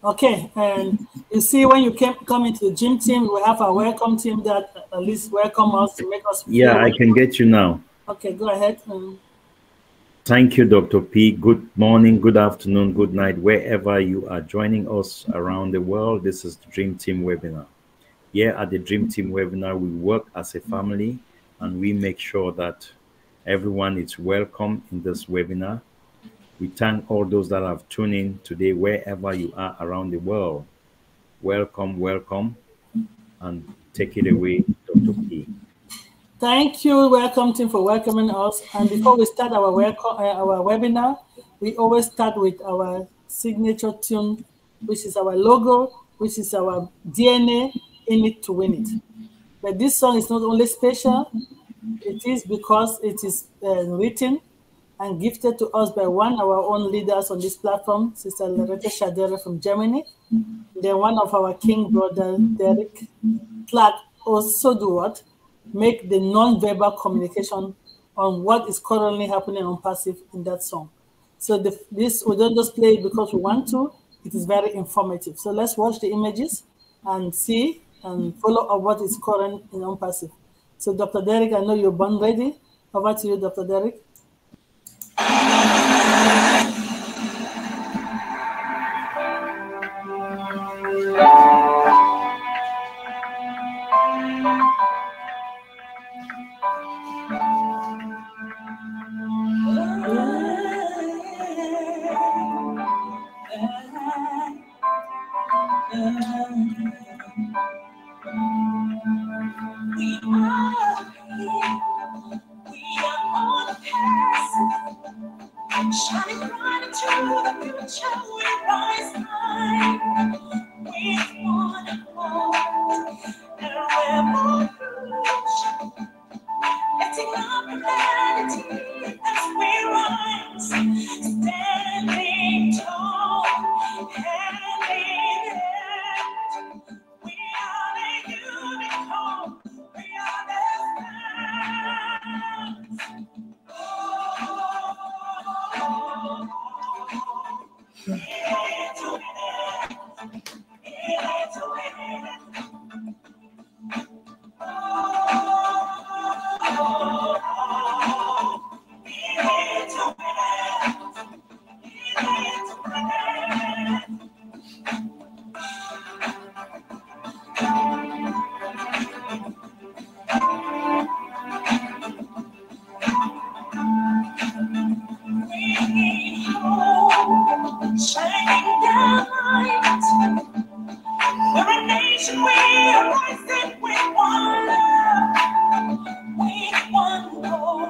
Okay, and you see when you come into the gym team, we have a welcome team that at least welcome us to make us feel. Yeah, I can get you now. Okay, go ahead. Thank you, Dr. P. Good morning, good afternoon, good night, wherever you are joining us around the world. This is the Dream Team webinar. Here at the Dream Team webinar, we work as a family and we make sure that everyone is welcome in this webinar. We thank all those that have tuned in today, wherever you are around the world. Welcome, welcome, and take it away, Dr. P. Thank you, welcome team, for welcoming us. And before we start our webinar, we always start with our signature tune, which is our logo, which is our DNA, in it to win it. But this song is not only special, it is because it is written and gifted to us by one of our own leaders on this platform, Sister Loretta Shadere from Germany. Then one of our king brother, Derek Clark, also do what? Make the non-verbal communication on what is currently happening on Passive in that song. So this, we don't just play it because we want to, it is very informative. So let's watch the images and see and follow up what is current in ONPASSIVE. So Dr. Derek, I know you're born ready. Over to you, Dr. Derek. Shining bright into the future, we rise high with one heart and revolution, lifting up humanity as we rise, standing tall, hand in hand. We are the unicorn, we are the stars. Shining down light, we're a nation, we are rising with one love, with one goal,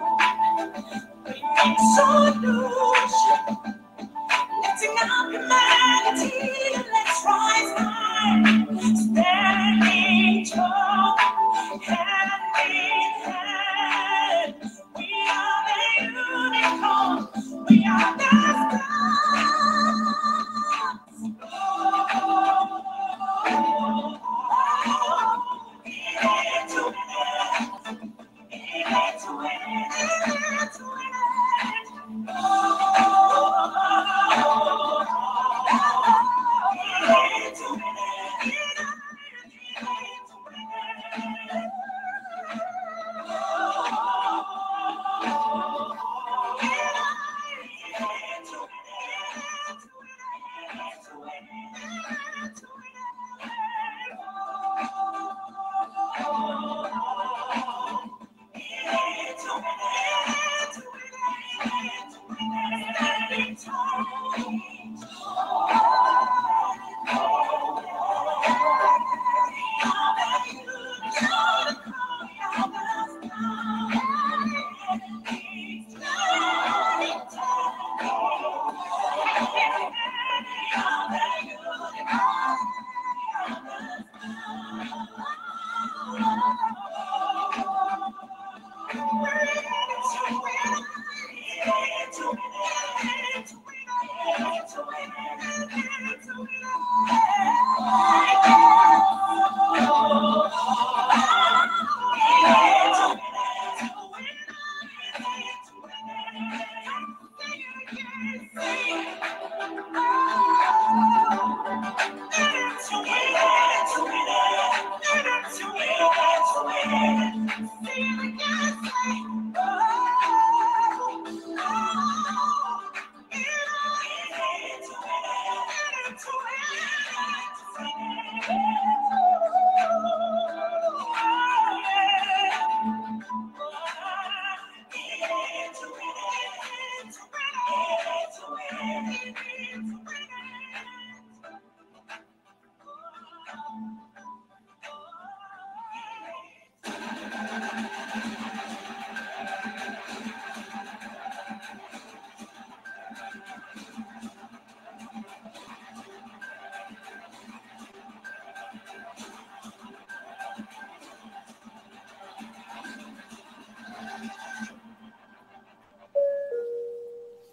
bringing solution, lifting up humanity. Let's rise high, standing tall, hand in hand. We are the unicorn, we are the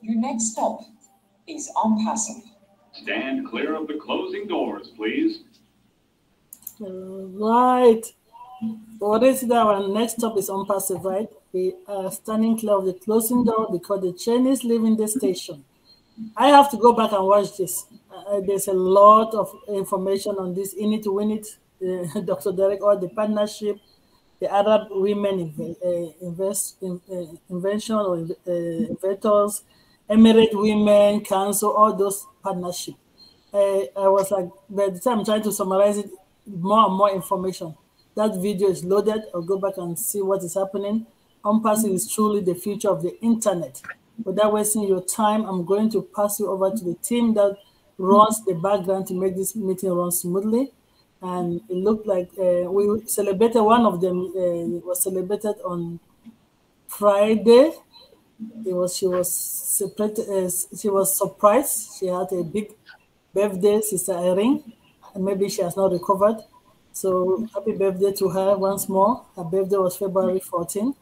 Your next stop is ONPASSIVE. Stand clear of the closing doors, please. Right. What is that? Our next stop is ONPASSIVE, right? We are standing clear of the closing door because the train is leaving the station. I have to go back and watch this. There's a lot of information on this. In it to win it, Dr. Derek, or the partnership, the Arab women invention or inventors, Emirate Women Council, all those partnerships. I was like, by the time I'm trying to summarize it, more and more information. That video is loaded. I'll go back and see what is happening. ONPASSIVE is truly the future of the internet. Without wasting your time, I'm going to pass you over to the team that runs the background to make this meeting run smoothly. And it looked like we celebrated, one of them was celebrated on Friday. She was surprised. She had a big birthday, Sister Irene, and maybe she has not recovered. So happy birthday to her once more. Her birthday was February 14th,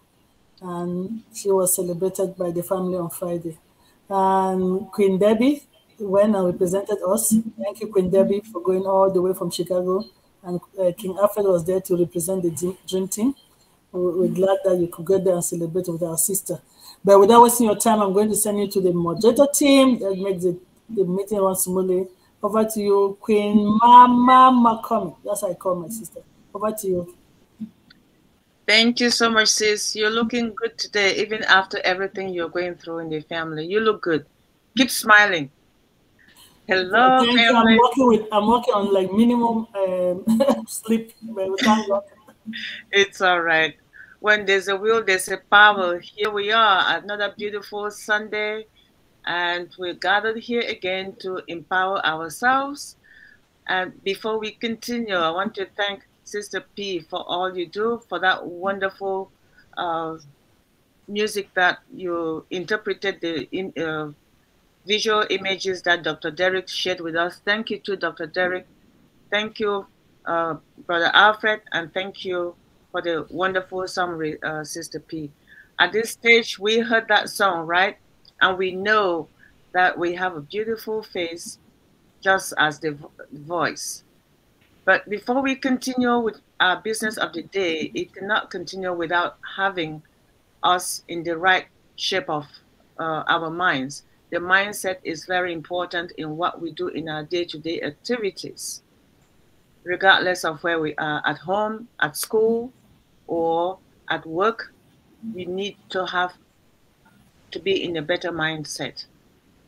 and she was celebrated by the family on Friday. And Queen Debbie went and represented us. Thank you, Queen Debbie, for going all the way from Chicago. And King Alfred was there to represent the Dream Team. We're glad that you could get there and celebrate with our sister. But without wasting your time, I'm going to send you to the moderator team that makes the meeting run smoothly. Over to you, Queen Mama McCormick. That's how I call my sister. Over to you. Thank you so much, sis. You're looking good today, even after everything you're going through in the family. You look good. Keep smiling. Hello, thank you. I'm working on like minimum sleep, but we thank God. It's all right. When there's a will, there's a power. Here we are, another beautiful Sunday, and we're gathered here again to empower ourselves. And before we continue, I want to thank Sister P for all you do, for that wonderful music that you interpreted, the visual images that Dr. Derek shared with us. Thank you to Dr. Derek. Thank you, Brother Alfred, and thank you for the wonderful summary, Sister P. At this stage, we heard that song, right? And we know that we have a beautiful face, just as the voice. But before we continue with our business of the day, it cannot continue without having us in the right shape of our minds. The mindset is very important in what we do in our day-to-day activities, regardless of where we are, at home, at school, or at work. We need to be in a better mindset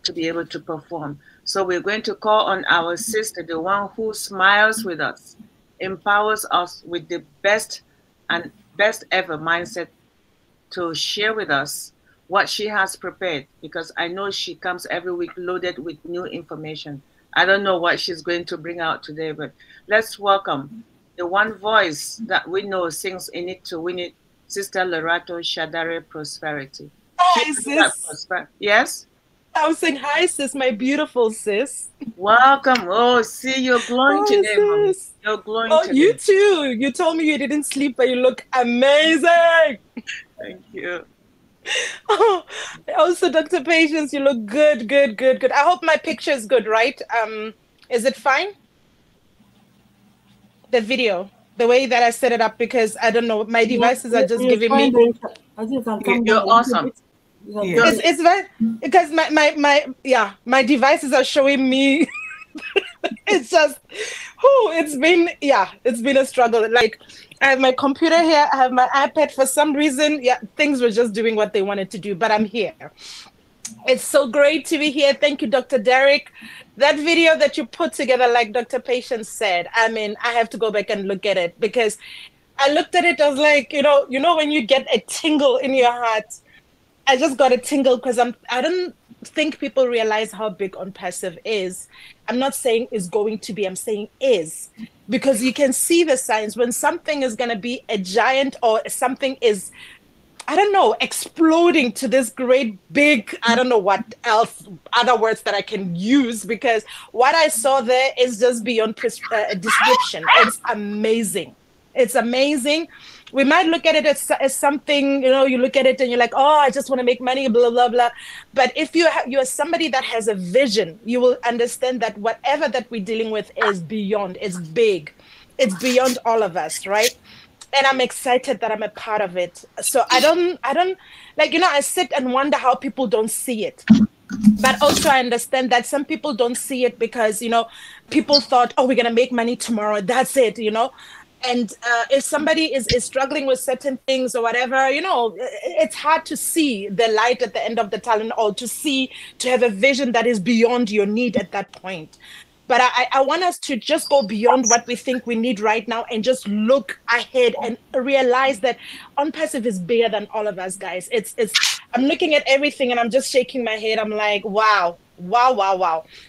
to be able to perform. So we're going to call on our sister, the one who smiles with us, empowers us with the best ever mindset, to share with us what she has prepared, because I know she comes every week loaded with new information. I don't know what she's going to bring out today, but let's welcome the one voice that we know sings in it to win it, Sister Lerato Shadare Prosperity. Hi, sis. Yes? I was saying, hi, sis, my beautiful sis. Welcome. Oh, see, you're glowing today, Mommy. You're glowing today. Oh, you too. You told me you didn't sleep, but you look amazing. Thank you. Oh, also, Dr. Patience, you look good, good, good, good. I hope my picture is good, right? Is it fine? The video, the way that I set it up, because I don't know, my devices are just giving me. You're awesome. It's very, because my devices are showing me. It's just, it's been a struggle. Like, I have my computer here, I have my iPad. For some reason, things were just doing what they wanted to do, but I'm here. It's so great to be here. Thank you, Dr. Derek. That video that you put together, like Dr. Patience said, I mean, I have to go back and look at it, because I looked at it, I was like, you know, when you get a tingle in your heart. I just got a tingle because I don't think people realize how big ONPASSIVE is. I'm not saying is going to be, I'm saying is, because you can see the signs when something is going to be a giant, or something is, I don't know, exploding to this great big, I don't know what else, other words that I can use, because what I saw there is just beyond description. It's amazing. It's amazing. We might look at it as something, you look at it and you're like, oh, I just want to make money, blah, blah, blah. But if you're somebody that has a vision, you will understand that whatever that we're dealing with is beyond, it's big. It's beyond all of us, right? And I'm excited that I'm a part of it. So I don't like, I sit and wonder how people don't see it. But also I understand that some people don't see it because, people thought, oh, we're going to make money tomorrow. That's it, And if somebody is struggling with certain things or whatever, it's hard to see the light at the end of the tunnel, or to have a vision that is beyond your need at that point. But I want us to just go beyond what we think we need right now and just look ahead and realize that ONPASSIVE is bigger than all of us, guys. I'm looking at everything and I'm just shaking my head. I'm like, wow.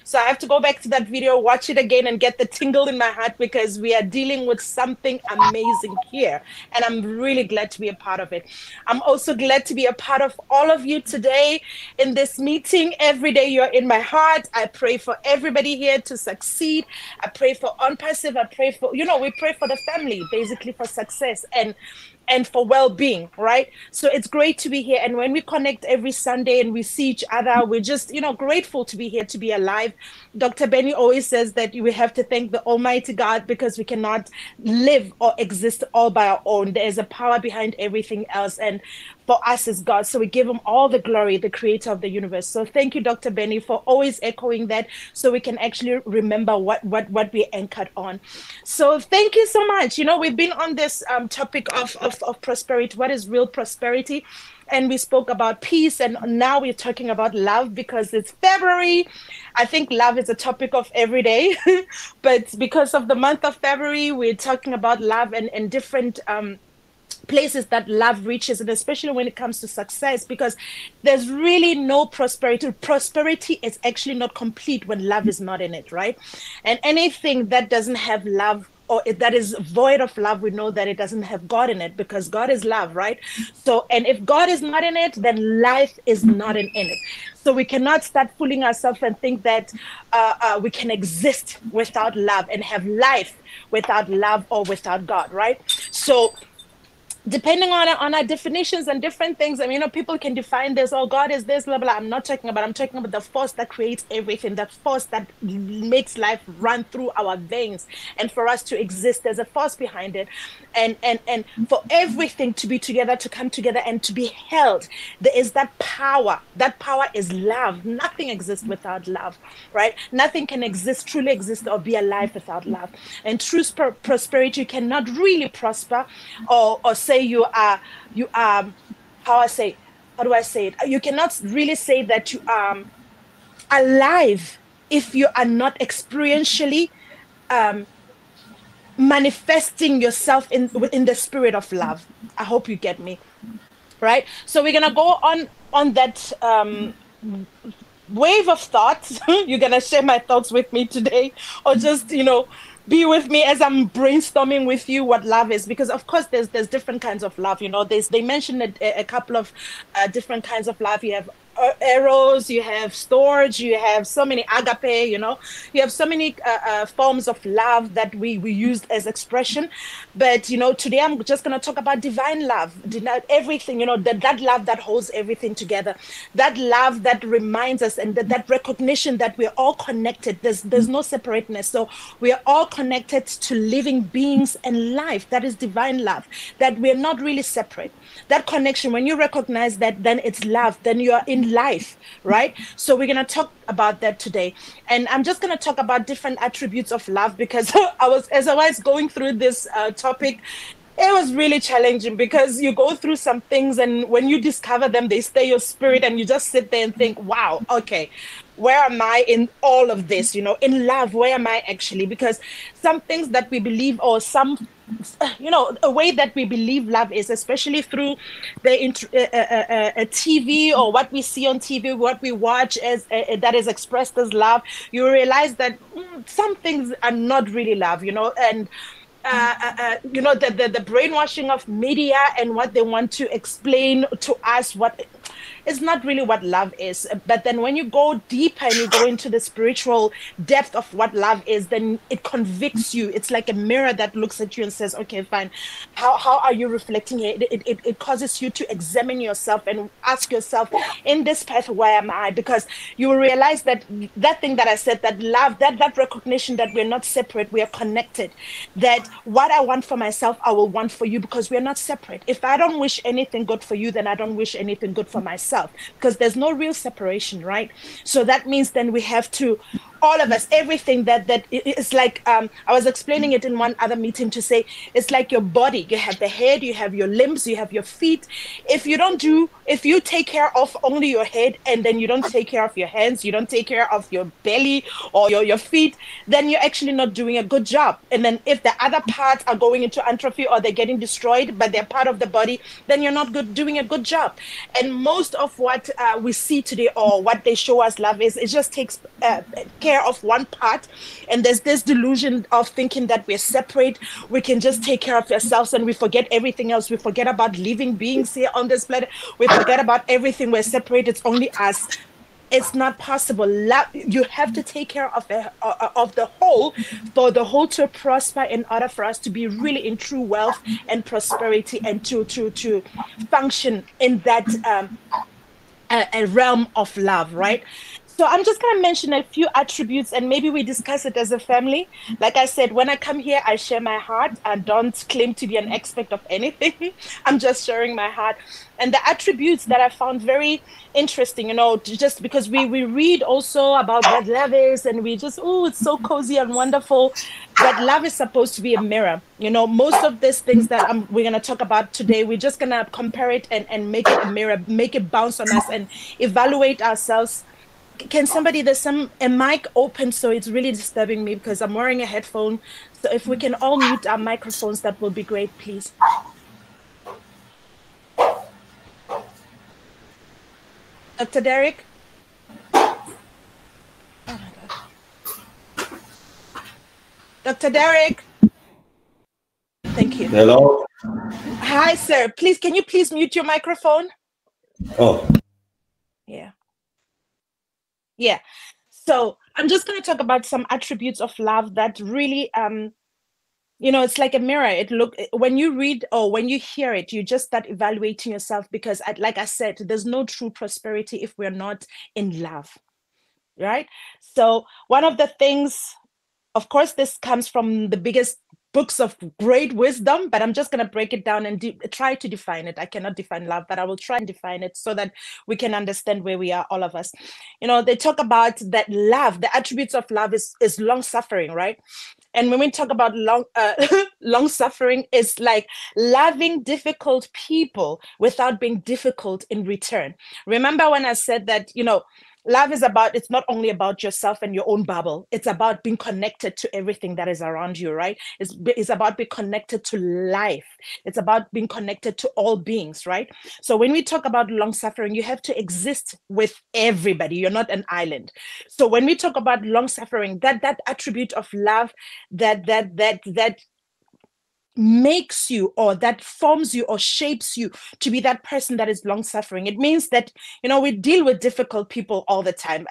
So I have to go back to that video, watch it again, and get the tingle in my heart, because we are dealing with something amazing here. And I'm really glad to be a part of it. I'm also glad to be a part of all of you today in this meeting. Every day you're in my heart. I pray for everybody here to succeed. I pray for ONPASSIVE. I pray for, we pray for the family, basically for success and for well-being, right? So it's great to be here. And when we connect every Sunday and we see each other, we're just, grateful to be here, to be alive. Dr. Benny always says that we have to thank the Almighty God, because we cannot live or exist all by our own. There is a power behind everything else. And for us is God. So we give him all the glory, the creator of the universe. So thank you, Dr. Benny, for always echoing that, so we can actually remember what we anchored on. So thank you so much. We've been on this topic of prosperity. What is real prosperity? And we spoke about peace, and now we're talking about love, because it's February. I think love is a topic of every day, but because of the month of February, we're talking about love and different places that love reaches, and especially when it comes to success, because there's really no prosperity. Prosperity is actually not complete when love is not in it, right? And anything that doesn't have love, or that is void of love, we know that it doesn't have God in it, because God is love, right? So, and if God is not in it, then life is not in it. So we cannot start fooling ourselves and think that we can exist without love and have life without love or without God, right? So depending on our definitions and different things, people can define this, oh, God is this, blah, blah. I'm talking about the force that creates everything, that force that makes life run through our veins. And for us to exist, there's a force behind it. And for everything to be together, to come together and to be held, there is that power. That power is love. Nothing exists without love, right? Nothing can truly exist or be alive without love. And true prosperity cannot really prosper or say you are how do I say it? You cannot really say that you are alive if you are not experientially manifesting yourself within the spirit of love. I hope you get me, right? So we're gonna go on that wave of thoughts. You're gonna share my thoughts with me today, or just be with me as I'm brainstorming with you what love is, because of course there's different kinds of love. They mentioned a couple of different kinds of love. You have eros, you have storge, you have so many agape, you have so many forms of love that we use as expression. But today I'm just going to talk about divine love, everything, that love that holds everything together, that love that reminds us, and that recognition that we're all connected. There's no separateness. So we are all connected to living beings and life. That is divine love, that we're not really separate. That connection, when you recognize that, then it's love, then you're in life, right? So we're going to talk about that today. And I'm just going to talk about different attributes of love, because as I was going through this topic, it was really challenging, because you go through some things and when you discover them, they stay your spirit, and you just sit there and think, wow, okay, where am I in all of this? In love, where am I actually? Because some things that we believe, or some a way that we believe love is, especially through the TV, or what we see on TV, what we watch as that is expressed as love, you realize that some things are not really love, and the brainwashing of media and what they want to explain to us, is not really what love is. But then when you go deeper and you go into the spiritual depth of what love is, then it convicts you. It's like a mirror that looks at you and says, okay, fine, how are you reflecting here? It causes you to examine yourself and ask yourself, in this path, where am I? Because you will realize that that thing that I said, that love, that recognition that we're not separate, we are connected, that what I want for myself, I will want for you, because we're not separate. If I don't wish anything good for you, then I don't wish anything good for myself, because there's no real separation, right? So that means then we have to, all of us, everything that is like, I was explaining it in one other meeting to say, it's like your body. You have the head, you have your limbs, you have your feet. If you take care of only your head, and then you don't take care of your hands, you don't take care of your belly or your feet, then you're actually not doing a good job. And then if the other parts are going into atrophy or they're getting destroyed, but they're part of the body, then you're not doing a good job. And most of what we see today, or what they show us love is, it just takes care of one part. And there's this delusion of thinking that we're separate, we can just take care of ourselves, and we forget everything else. We forget about living beings here on this planet. We forget about everything. We're separate, it's only us. It's not possible. You have to take care of the whole, for the whole to prosper, in order for us to be really in true wealth and prosperity, and to function in that a realm of love, right? So I'm just going to mention a few attributes, and maybe we discuss it as a family. Like I said, when I come here, I share my heart. I don't claim to be an expert of anything. I'm just sharing my heart. And the attributes that I found very interesting, just because we read also about what love is, and we just, oh, it's so cozy and wonderful. But love is supposed to be a mirror. Most of these things that we're going to talk about today, we're just going to compare it and make it a mirror, make it bounce on us and evaluate ourselves. Can somebody, there's a mic open, so it's really disturbing me because I'm wearing a headphone. So if we can all mute our microphones, that will be great, please. Dr. Derek? Oh my God. Dr. Derek? Thank you. Hello. Hi, sir. Please, can you please mute your microphone? Oh. Yeah. So I'm just going to talk about some attributes of love that really, it's like a mirror. When you read or when you hear it, you just start evaluating yourself, because like I said, there's no true prosperity if we're not in love, right? So one of the things, of course, this comes from the biggest books of great wisdom, but I'm just going to break it down and try to define it. I cannot define love, but I will try and define it so that we can understand where we are, all of us. They talk about that love, the attributes of love is long suffering, right? And when we talk about long suffering, is like loving difficult people without being difficult in return. Remember when I said that, love is it's not only about yourself and your own bubble. It's about being connected to everything that is around you, right? It's about being connected to life. It's about being connected to all beings, right? So when we talk about long suffering, you have to exist with everybody. You're not an island. So when we talk about long suffering, that attribute of love that makes you, or that forms you or shapes you to be that person that is long suffering. It means that, we deal with difficult people all the time.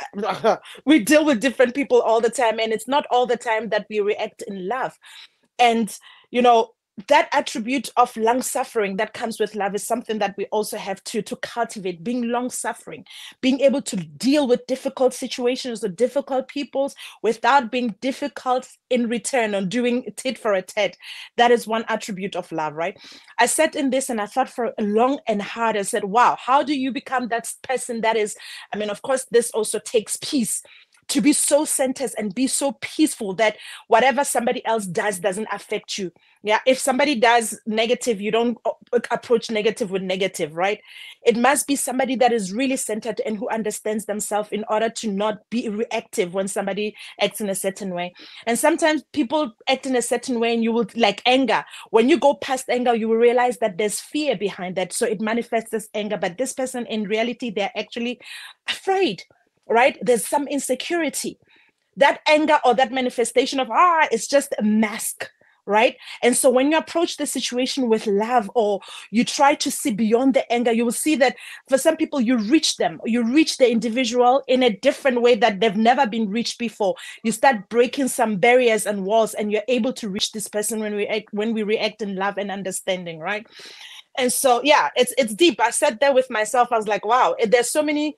We deal with different people all the time, and it's not all the time that we react in love. And, that attribute of long suffering that comes with love is something that we also have to cultivate, being long suffering, being able to deal with difficult situations with difficult peoples without being difficult in return, or doing tit for a tat. That is one attribute of love, right? I sat in this and I thought for long and hard. I said, wow, how do you become that person that is, of course, this also takes peace. To be so centered and be so peaceful that whatever somebody else does doesn't affect you. Yeah, if somebody does negative, you don't approach negative with negative, right? It must be somebody that is really centered and who understands themselves in order to not be reactive when somebody acts in a certain way. And sometimes people act in a certain way, and you will, like anger. When you go past anger, you will realize that there's fear behind that. So it manifests as anger, but this person, in reality, they're actually afraid. Right? There's some insecurity. That anger or that manifestation of, it's just a mask. right? And so when you approach the situation with love, or you try to see beyond the anger, you will see that for some people, you reach the individual in a different way that they've never been reached before. You start breaking some barriers and walls, and you're able to reach this person when we react in love and understanding, right? And so, yeah, it's deep. I sat there with myself. I was like, wow, there's so many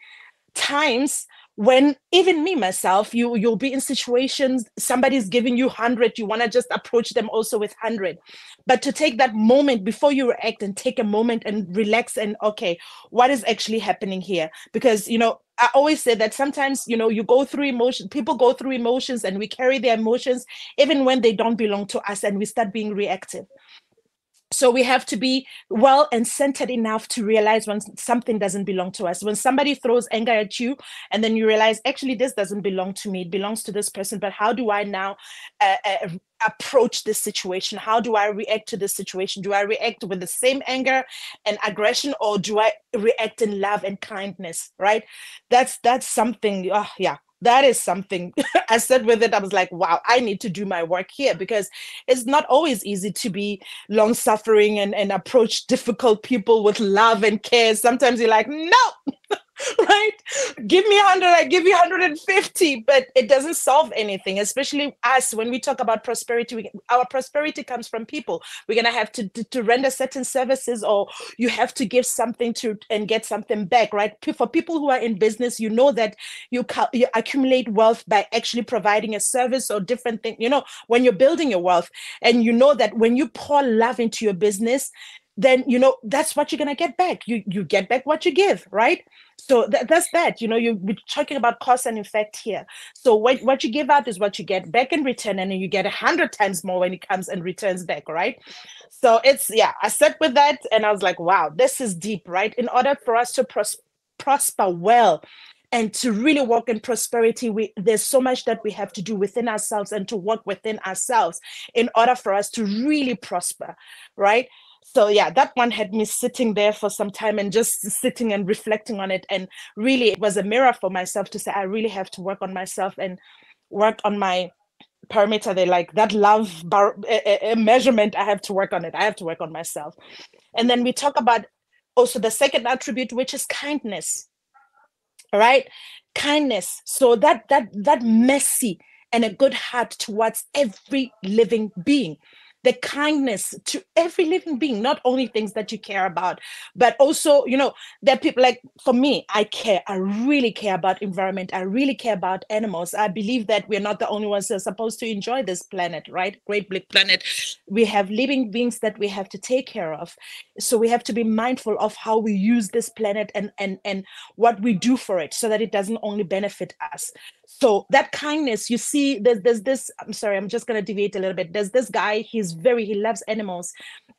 times when even me myself, you'll be in situations, somebody's giving you 100, you want to just approach them also with 100. But to take that moment before you react, and take a moment and relax, and okay, what is actually happening here? Because, I always say that sometimes, you go through emotions, people go through emotions, and we carry their emotions even when they don't belong to us, and we start being reactive. So we have to be well and centered enough to realize when something doesn't belong to us. When somebody throws anger at you, and then you realize, actually, this doesn't belong to me. It belongs to this person. But how do I now approach this situation? How do I react to this situation? Do I react with the same anger and aggression, or do I react in love and kindness, right? That's something, yeah. That is something. I said with it, I was like, wow, I need to do my work here, because it's not always easy to be long suffering and approach difficult people with love and care. Sometimes you're like, no, right? Give me 100, I give you 150, but it doesn't solve anything, especially us. When we talk about prosperity, our prosperity comes from people. We're going to have to render certain services, or you have to give something and get something back, right? For people who are in business, you know that you accumulate wealth by actually providing a service or different thing, when you're building your wealth. And you know that when you pour love into your business, then that's what you're going to get back. You get back what you give, right? So that's that. We're talking about cause and effect here. So what you give out is what you get back in return, and then you get 100 times more when it comes and returns back, right? So I sat with that, and I was like, wow, this is deep, right? In order for us to prosper well and to really walk in prosperity, there's so much that we have to do within ourselves, and to work within ourselves in order for us to really prosper, right? So yeah, that one had me sitting there for some time, and just sitting and reflecting on it. And really, it was a mirror for myself to say, I really have to work on myself and work on my parameter. They like that love measurement. I have to work on it. I have to work on myself. And then we talk about also the second attribute, which is kindness. All right, kindness. So that mercy and a good heart towards every living being. The kindness to every living being, not only things that you care about, but also, there are people like, for me, I really care about environment. I really care about animals. I believe that we're not the only ones that are supposed to enjoy this planet, right? Great big planet. We have living beings that we have to take care of. So we have to be mindful of how we use this planet and what we do for it, so that it doesn't only benefit us. So that kindness, you see, there's this, I'm sorry, I'm just going to deviate a little bit. There's this guy, he loves animals,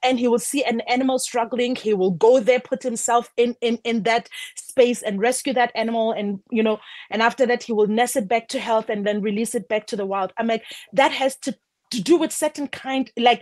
and he will see an animal struggling. He will go there, put himself in that space and rescue that animal. And, and after that, he will nurse it back to health and then release it back to the wild. I'm like, that has to do with certain kind, like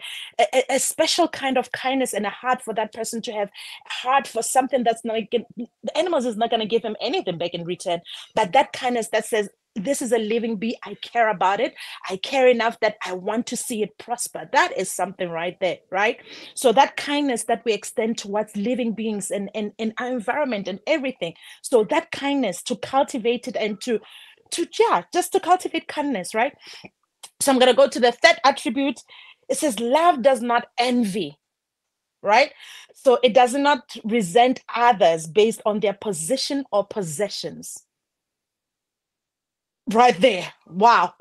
a special kind of kindness and a heart for that person to have a heart for something that's not, the animals is not going to give him anything back in return. But that kindness that says, this is a living being, I care about it. I care enough that I want to see it prosper. That is something right there, right? So that kindness that we extend towards living beings and our environment and everything. So that kindness, to cultivate it and just to cultivate kindness, right? So I'm going to go to the third attribute. It says, love does not envy, right? So it does not resent others based on their position or possessions. Right there. Wow.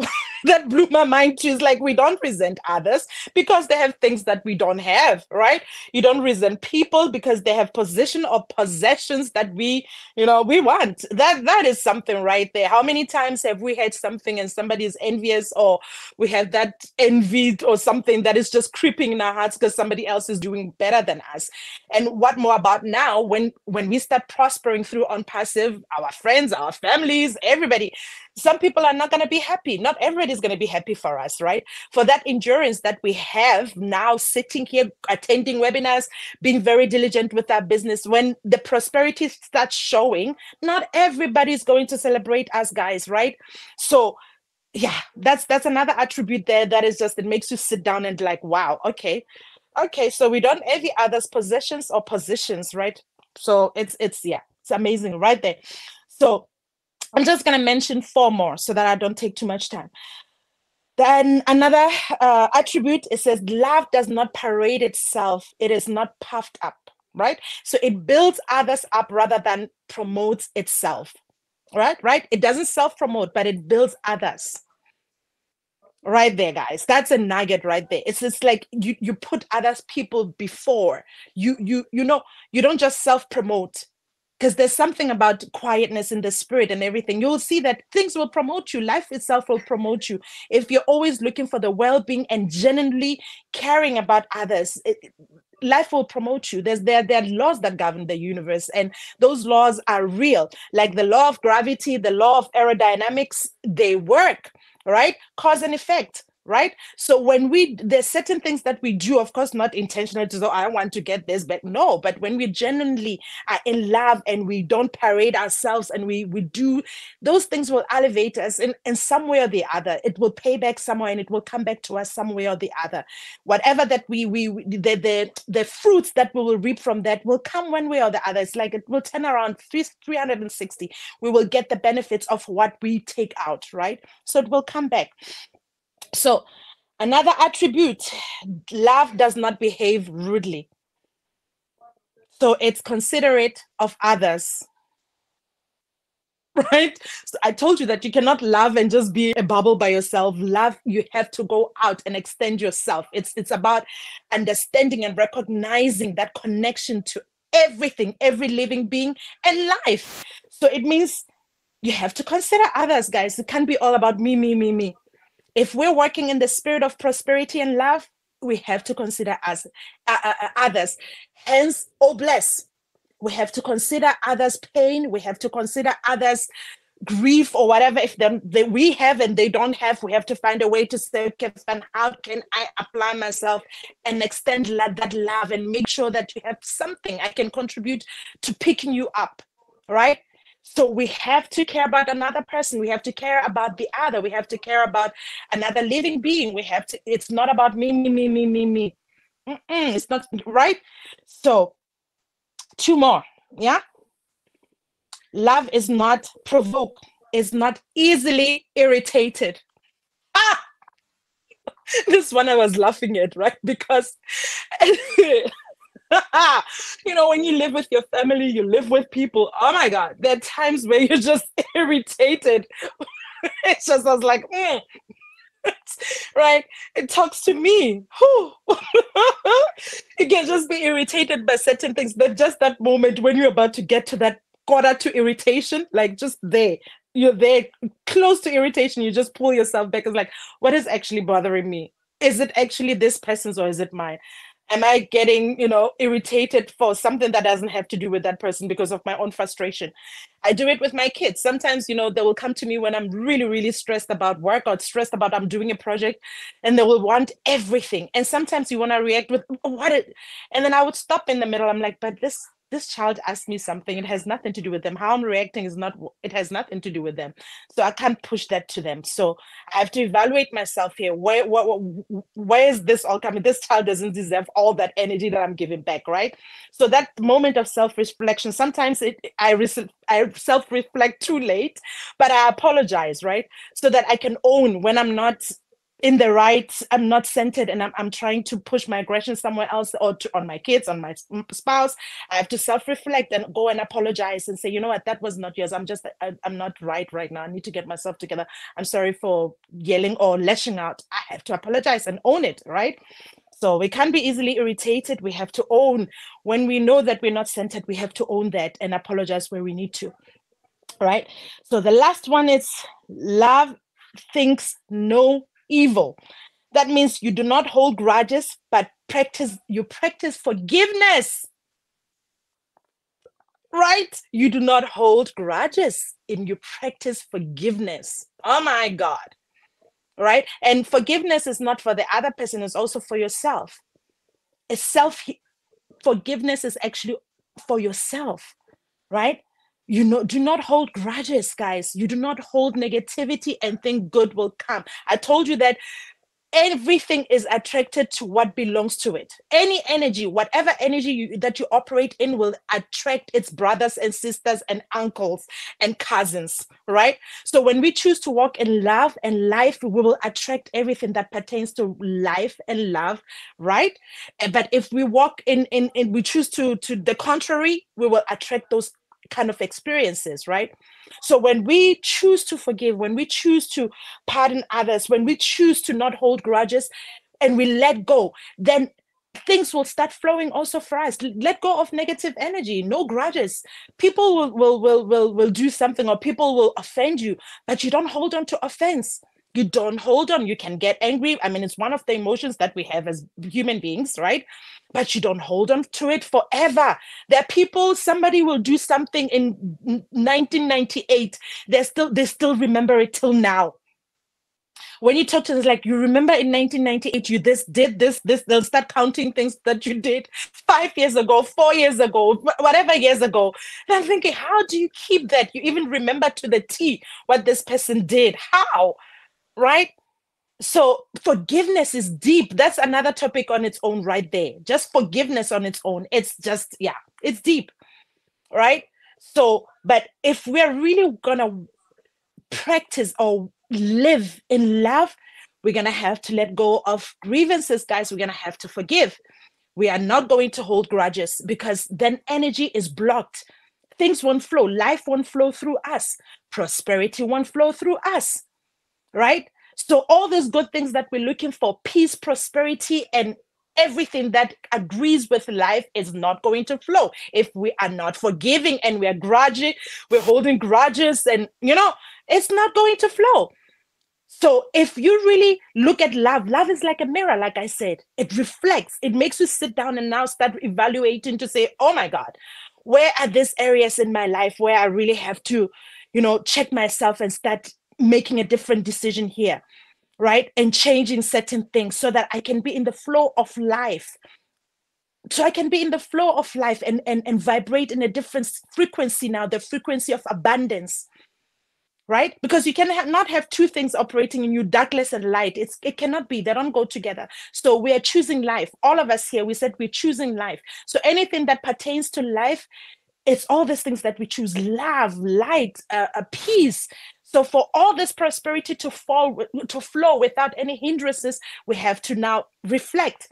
That blew my mind too. It's like, we don't resent others because they have things that we don't have, right? You don't resent people because they have position or possessions that we want. That is something right there. How many times have we had something and somebody is envious, or we have that envy or something that is just creeping in our hearts because somebody else is doing better than us? And what more about now when we start prospering through ONPASSIVE, our friends, our families, everybody, some people are not going to be happy. Not everybody is going to be happy for us, right? For that endurance that we have now, sitting here, attending webinars, being very diligent with our business, when the prosperity starts showing, not everybody is going to celebrate us, guys, right? So yeah, that's another attribute there that is just, it makes you sit down and like, wow, okay, so we don't envy others' possessions or positions, right? So it's yeah, it's amazing right there. So I'm just going to mention 4 more so that I don't take too much time. Then another attribute, it says love does not parade itself, it is not puffed up, right? So it builds others up rather than promotes itself, right? It doesn't self-promote, but it builds others. Right there, guys, that's a nugget right there. It's just like you put others people before you know, you don't just self-promote, because there's something about quietness in the spirit and everything. You'll see that things will promote you, life itself will promote you if you're always looking for the well-being and genuinely caring about others. Life will promote you. There are laws that govern the universe, and those laws are real, like the law of gravity, the law of aerodynamics. They work, right? Cause and effect, right? So when there's certain things that we do, of course, not intentional to say, oh, I want to get this, but no, but when we genuinely are in love and we don't parade ourselves and we do, those things will elevate us in some way or the other. It will pay back somewhere and it will come back to us some way or the other. Whatever that the fruits that we will reap from that will come one way or the other. It's like it will turn around 360. We will get the benefits of what we take out, right? So it will come back. So another attribute, love does not behave rudely. So it's considerate of others, right? So I told you that you cannot love and just be a bubble by yourself. Love, you have to go out and extend yourself. It's about understanding and recognizing that connection to everything, every living being and life. So it means you have to consider others, guys. It can't be all about me. If we're working in the spirit of prosperity and love, we have to consider us, others. Hence, oh bless. We have to consider others' pain. We have to consider others' grief or whatever. If we have and they don't have, we have to find a way to say, okay, how can I apply myself and extend that love and make sure that you have something I can contribute to picking you up, right? So we have to care about another person. We have to care about the other. We have to care about another living being. It's not about me. It's not, right? So 2 more, yeah? Love is not provoked, is not easily irritated. This one I was laughing at, right? Because you know, when you live with your family, you live with people, oh my God, there are times where you're just irritated. It's just, I was like, right? It talks to me. You can just be irritated by certain things, but just that moment when you're about to get to that quarter to irritation, like just there, you're there close to irritation, you just pull yourself back. It's like, what is actually bothering me? Is it actually this person's or is it mine? Am I getting, irritated for something that doesn't have to do with that person because of my own frustration? I do it with my kids. Sometimes, they will come to me when I'm really, really stressed about work or stressed about I'm doing a project, and they will want everything. And sometimes you want to react with and then I would stop in the middle. I'm like, but this child asked me something. It has nothing to do with them. How I'm reacting it has nothing to do with them. So I can't push that to them. So I have to evaluate myself here. Where is this all coming? This child doesn't deserve all that energy that I'm giving back, right? So that moment of self-reflection, sometimes I self-reflect too late, but I apologize, right? So that I can own when I'm not in the right, I'm not centered, and I'm trying to push my aggression somewhere else, or on my kids, on my spouse. I have to self-reflect and go and apologize and say, you know what, that was not yours. I'm not right now. I need to get myself together. I'm sorry for yelling or lashing out. I have to apologize and own it, right? So we can't be easily irritated. We have to own when we know that we're not centered. We have to own that and apologize where we need to, right? So the last one is love thinks no evil. That means you do not hold grudges, but you practice forgiveness, right? You do not hold grudges and you practice forgiveness. Oh my God, right? And forgiveness is not for the other person, it's also for yourself. Forgiveness is actually for yourself, right? You know, do not hold grudges, guys. You do not hold negativity and think good will come. I told you that everything is attracted to what belongs to it. Any energy, whatever energy that you operate in will attract its brothers and sisters and uncles and cousins, right? So when we choose to walk in love and life, we will attract everything that pertains to life and love, right? But if we walk in we choose to the contrary, we will attract those kind of experiences, right? So when we choose to forgive, when we choose to pardon others, when we choose to not hold grudges and we let go, then things will start flowing also for us. Let go of negative energy, no grudges. People will do something, or people will offend you, but you don't hold on to offense. You don't hold on. You can get angry. I mean, it's one of the emotions that we have as human beings, right? But you don't hold on to it forever. There are people, somebody will do something in 1998. They still remember it till now. When you talk to them, like, you remember in 1998, you did this, they'll start counting things that you did 5 years ago, 4 years ago, whatever years ago. And I'm thinking, how do you keep that? You even remember to the T what this person did. How? Right? So forgiveness is deep. That's another topic on its own right there. Just forgiveness on its own. It's just, yeah, it's deep, right? So, but if we're really gonna practice or live in love, we're gonna have to let go of grievances, guys. We're gonna have to forgive. We are not going to hold grudges, because then energy is blocked. Things won't flow. Life won't flow through us. Prosperity won't flow through us, right? So all these good things that we're looking for, peace, prosperity, and everything that agrees with life, is not going to flow if we are not forgiving and we're grudging, we're holding grudges, and it's not going to flow. So if you really look at love, love is like a mirror, like I said. It reflects, it makes you sit down and now start evaluating to say, oh my God, where are these areas in my life where I really have to, check myself and start making a different decision here, right? And changing certain things so that I can be in the flow of life. So I can be in the flow of life and vibrate in a different frequency now, the frequency of abundance, right? Because you not have two things operating in you, darkness and light. It cannot be. They don't go together. So we are choosing life. All of us here, we said we're choosing life. So anything that pertains to life, it's all these things that we choose: love, light, peace. So for all this prosperity to flow without any hindrances, we have to now reflect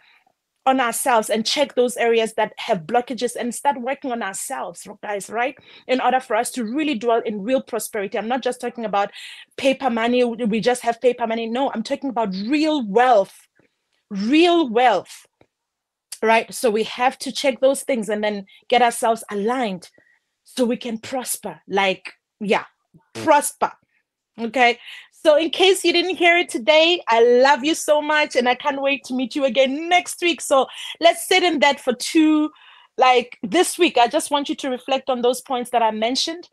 on ourselves and check those areas that have blockages and start working on ourselves, guys, right? In order for us to really dwell in real prosperity. I'm not just talking about paper money. We just have paper money. No, I'm talking about real wealth, right? So we have to check those things and then get ourselves aligned so we can prosper, prosper. Okay. So in case you didn't hear it today, I love you so much and I can't wait to meet you again next week. So let's sit in that for this week. I just want you to reflect on those points that I mentioned.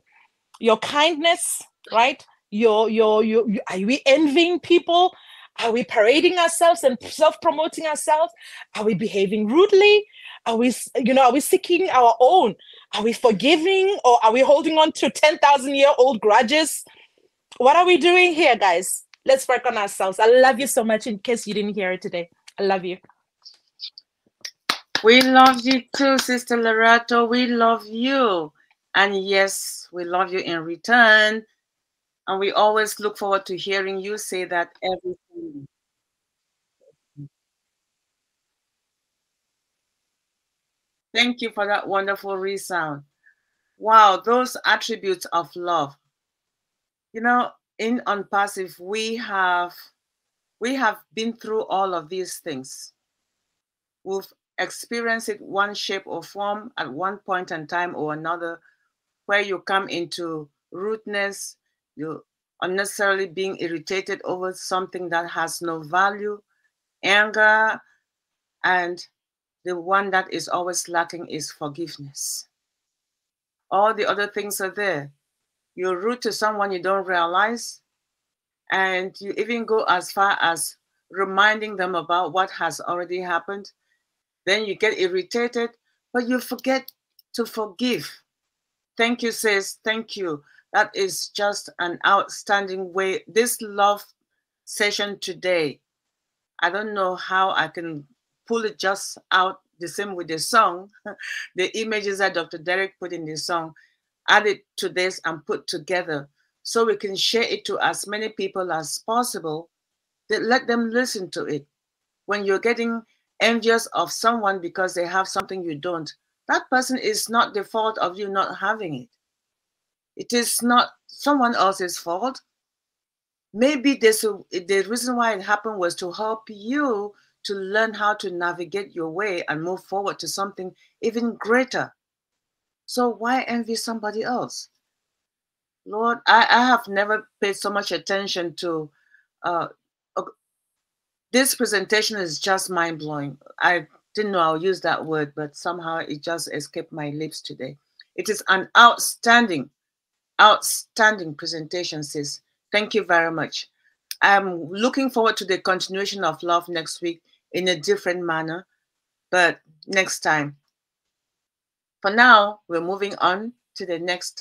Your kindness, right? Are we envying people? Are we parading ourselves and self-promoting ourselves? Are we behaving rudely? Are we seeking our own? Are we forgiving, or are we holding on to 10,000-year-old grudges? What are we doing here, guys? Let's work on ourselves. I love you so much, in case you didn't hear it today. I love you. We love you too, Sister Loretto. We love you. And yes, we love you in return. And we always look forward to hearing you say that every time. Thank you for that wonderful resound. Wow, those attributes of love. In ONPASSIVE, we have been through all of these things. We've experienced it one shape or form at one point in time or another, where you come into rudeness, you unnecessarily being irritated over something that has no value, anger, and the one that is always lacking is forgiveness. All the other things are there. You're rude to someone you don't realize, and you even go as far as reminding them about what has already happened. Then you get irritated, but you forget to forgive. Thank you, sis. Thank you. That is just an outstanding way. This love session today, I don't know how I can pull it just out the same with the song. The images that Dr. Derek put in the song, add it to this and put together so we can share it to as many people as possible. That let them listen to it. When you're getting envious of someone because they have something you don't, that person is not the fault of you not having it. It is not someone else's fault. Maybe the reason why it happened was to help you to learn how to navigate your way and move forward to something even greater. So why envy somebody else? Lord, I have never paid so much attention to this presentation is just mind-blowing. I didn't know I'll use that word, but somehow it just escaped my lips today. It is an outstanding presentation, sis. Thank you very much. I'm looking forward to the continuation of love next week in a different manner, but next time. For now, we're moving on to the next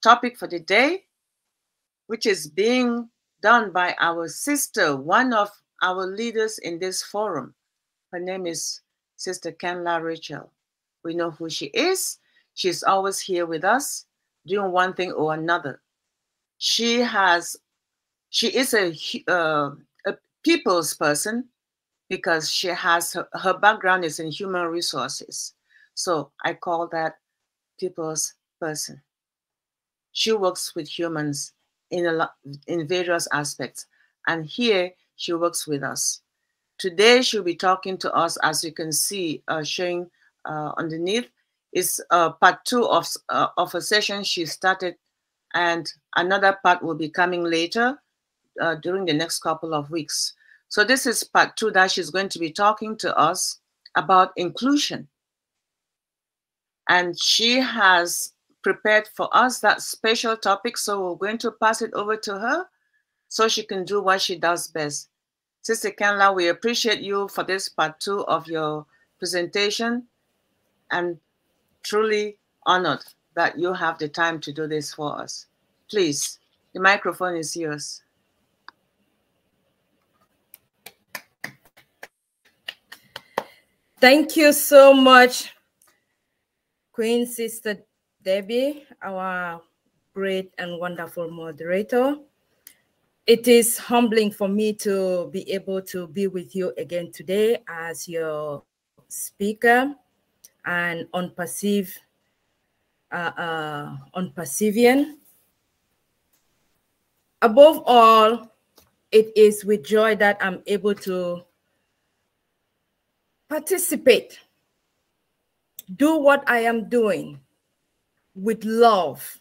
topic for the day, which is being done by our sister, one of our leaders in this forum. Her name is Sister Kanla Rachel. We know who she is. She's always here with us, doing one thing or another. She is a people's person because she has her background is in human resources. So I call that people's person. She works with humans in various aspects. And here she works with us. Today she'll be talking to us, as you can see, showing underneath, is part 2 of a session she started, and another part will be coming later during the next couple of weeks. So this is part 2 that she's going to be talking to us about inclusion. And she has prepared for us that special topic, so we're going to pass it over to her so she can do what she does best. Sister Kanla, we appreciate you for this part 2 of your presentation, and truly honored that you have the time to do this for us. Please, the microphone is yours. Thank you so much, Queen Sister Debbie, our great and wonderful moderator. It is humbling for me to be able to be with you again today as your speaker and unpassivian. Above all, it is with joy that I'm able to participate, do what I am doing with love,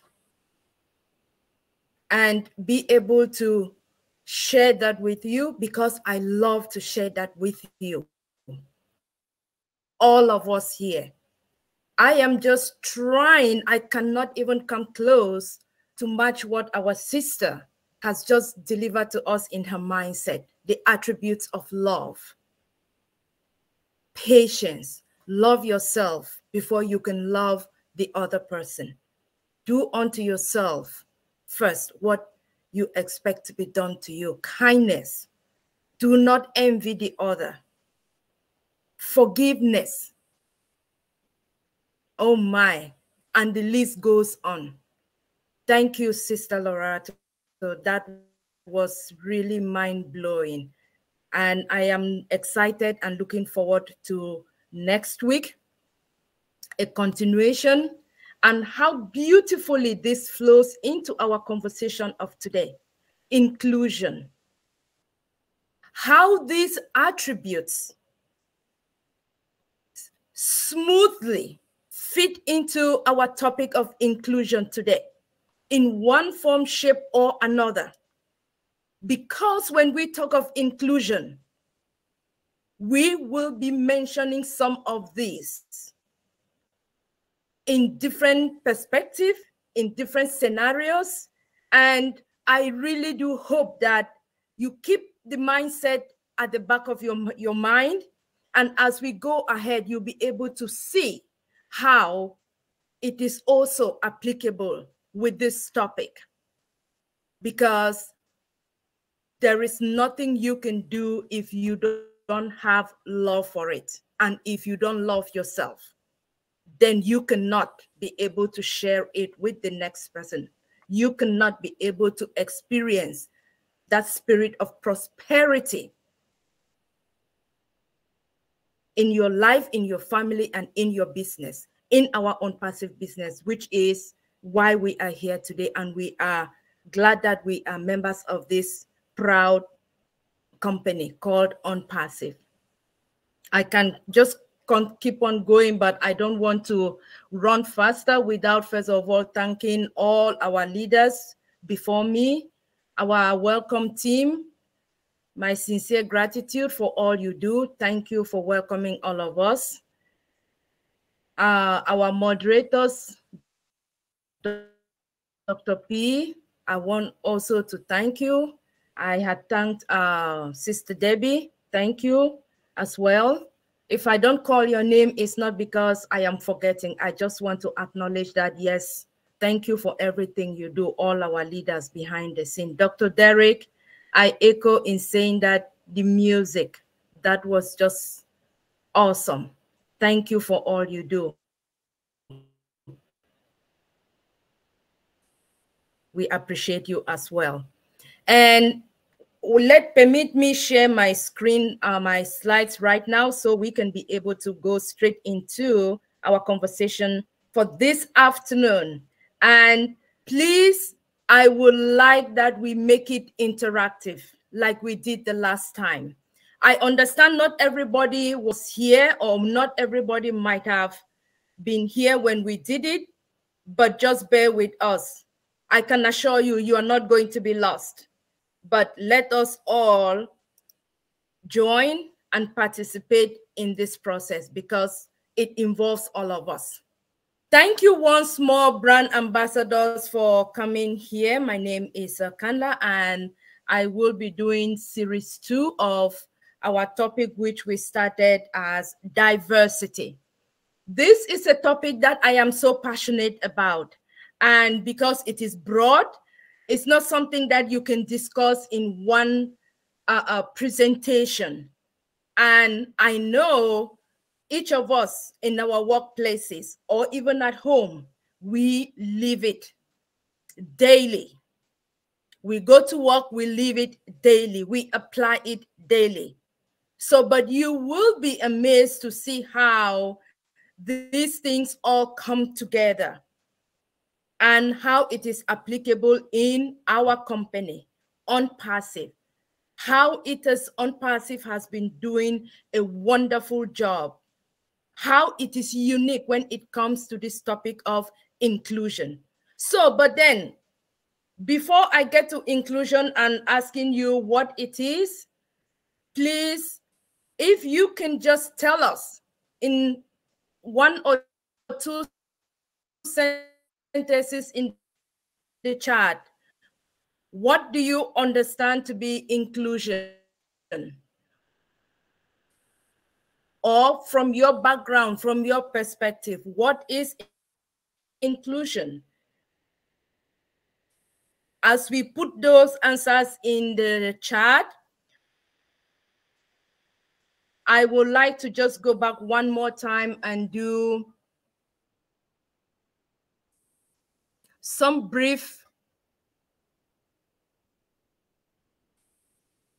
and be able to share that with you because I love to share that with you. All of us here. I am just trying, I cannot even come close to match what our sister has just delivered to us in her mindset, the attributes of love. Patience, love yourself before you can love the other person. Do unto yourself first what you expect to be done to you. Kindness, do not envy the other. Forgiveness, oh my, and the list goes on. Thank you, Sister Laura. So that was really mind-blowing. And I am excited and looking forward to next week, a continuation, and how beautifully this flows into our conversation of today. Inclusion. How these attributes smoothly fit into our topic of inclusion today in one form, shape, or another. Because when we talk of inclusion, we will be mentioning some of these in different perspectives, in different scenarios. And I really do hope that you keep the mindset at the back of your mind. And as we go ahead, you'll be able to see how it is also applicable with this topic, because there is nothing you can do if you don't have love for it. And if you don't love yourself, then you cannot be able to share it with the next person. You cannot be able to experience that spirit of prosperity in your life, in your family, and in your business, in our own passive business, which is why we are here today. And we are glad that we are members of this proud company called ONPASSIVE. I can just keep on going, but I don't want to run faster without first of all thanking all our leaders before me, our welcome team. My sincere gratitude for all you do. Thank you for welcoming all of us. Our moderators, Dr. P, I want also to thank you. I had thanked Sister Debbie. Thank you as well. If I don't call your name, it's not because I am forgetting. I just want to acknowledge that, yes, thank you for everything you do, all our leaders behind the scene. Dr. Derek, I echo in saying that the music, that was just awesome. Thank you for all you do. We appreciate you as well. And permit me share my screen, my slides right now, so we can be able to go straight into our conversation for this afternoon. And please, I would like that we make it interactive like we did the last time. I understand not everybody was here, or not everybody might have been here when we did it, but just bear with us. I can assure you, you are not going to be lost. But let us all join and participate in this process, because it involves all of us. Thank you once more, brand ambassadors, for coming here. My name is Kanla, and I will be doing series 2 of our topic, which we started as diversity. This is a topic that I am so passionate about, and because it is broad, it's not something that you can discuss in one presentation. And I know each of us in our workplaces or even at home, we live it daily. We go to work, we live it daily. We apply it daily. So, but you will be amazed to see how these things all come together, and how it is applicable in our company, ONPASSIVE. How ONPASSIVE has been doing a wonderful job. How it is unique when it comes to this topic of inclusion. So, but then, before I get to inclusion and asking you what it is, please, if you can just tell us in 1 or 2 sentences in the chat, what do you understand to be inclusion? Or from your background, from your perspective, what is inclusion? As we put those answers in the chat, I would like to just go back one more time and do some brief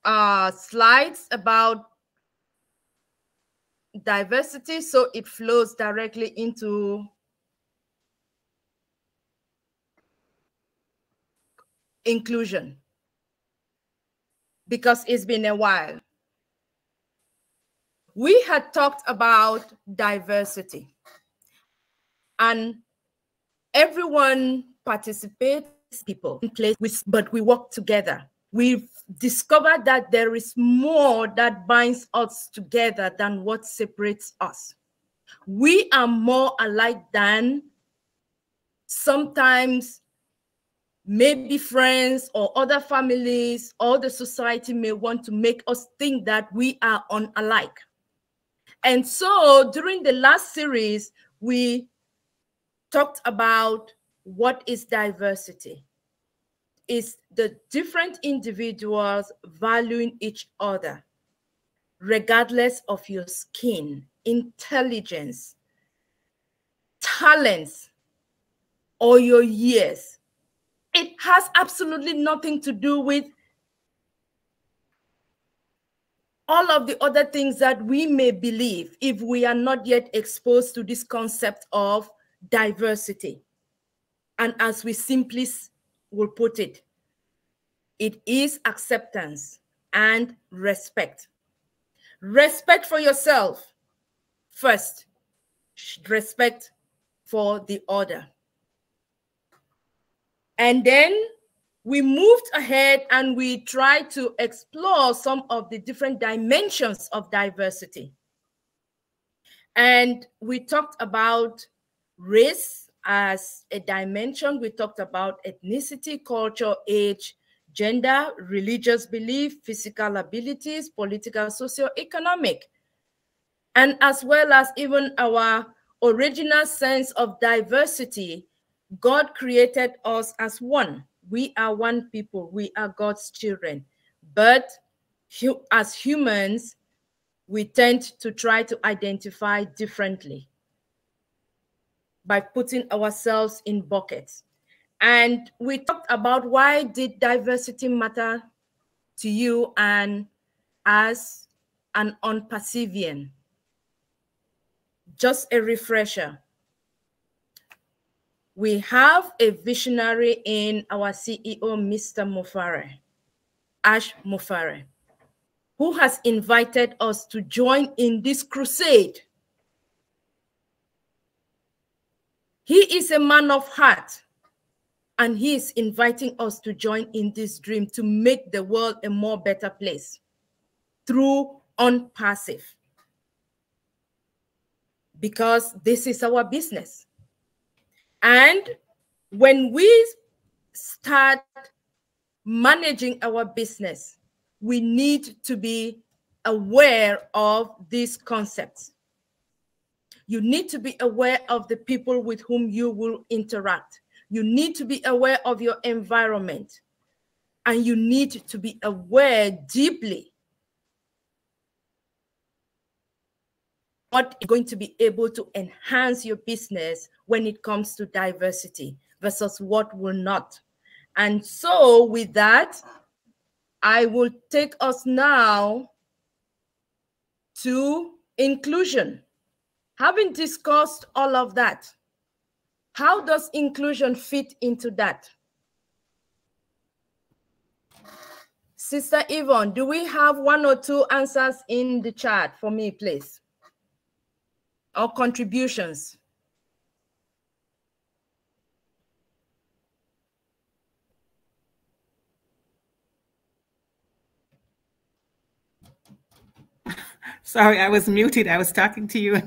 slides about diversity, so it flows directly into inclusion, because it's been a while. We had talked about diversity, and everyone participates, people in place, but we work together. We've discovered that there is more that binds us together than what separates us. We are more alike than sometimes maybe friends or other families or the society may want to make us think that we are unalike. And so during the last series, we talked about what is diversity. It's the different individuals valuing each other, regardless of your skin, intelligence, talents, or your years. It has absolutely nothing to do with all of the other things that we may believe if we are not yet exposed to this concept of diversity. And as we simply will put it, it is acceptance and respect. Respect for yourself first, respect for the other. And then we moved ahead and we tried to explore some of the different dimensions of diversity. And we talked about race as a dimension. We talked about ethnicity, culture, age, gender, religious belief, physical abilities, political, socio-economic, and as well as even our original sense of diversity. God created us as one. We are one people. We are God's children. But as humans, we tend to try to identify differently by putting ourselves in buckets. And we talked about why did diversity matter to you and as an ONPASSIVian. Just a refresher. We have a visionary in our CEO, Mr. Mufareh, Ash Mufareh, who has invited us to join in this crusade. He is a man of heart, and he is inviting us to join in this dream to make the world a more better place through ONPASSIVE, because this is our business. And when we start managing our business, we need to be aware of these concepts. You need to be aware of the people with whom you will interact. You need to be aware of your environment. And you need to be aware deeply what is going to be able to enhance your business when it comes to diversity versus what will not. And so with that, I will take us now to inclusion. Having discussed all of that, how does inclusion fit into that? Sister Yvonne, do we have 1 or 2 answers in the chat for me, please? Or contributions? Sorry, I was muted. I was talking to you.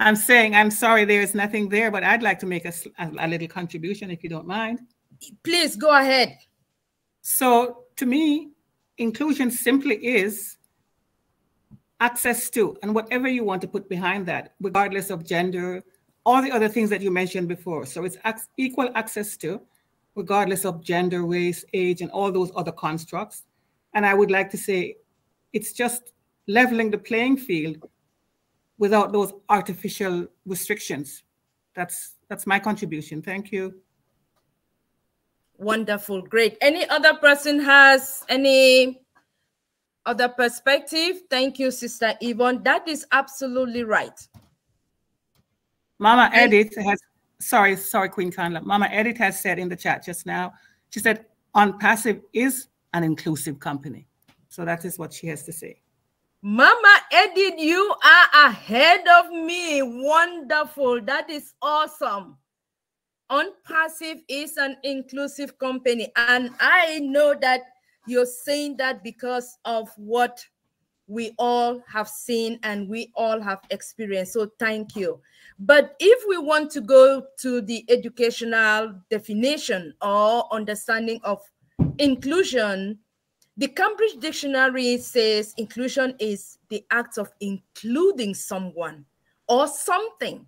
I'm saying I'm sorry there is nothing there, but I'd like to make a little contribution if you don't mind. Please go ahead. So to me, inclusion simply is access to, and whatever you want to put behind that, regardless of gender, all the other things that you mentioned before. So it's equal access to, regardless of gender, race, age, and all those other constructs. And I would like to say it's just leveling the playing field without those artificial restrictions. That's my contribution. Thank you. Wonderful, great. Any other person has any other perspective? Thank you, Sister Yvonne. That is absolutely right. Mama Edith has, sorry, Queen Kanla. Mama Edith has said in the chat just now, she said, ONPASSIVE is an inclusive company. So that is what she has to say. Mama Edith, you are ahead of me. Wonderful. That is awesome. ONPASSIVE is an inclusive company. And I know that you're saying that because of what we all have seen and we all have experienced. So thank you. But if we want to go to the educational definition or understanding of inclusion, the Cambridge Dictionary says inclusion is the act of including someone or something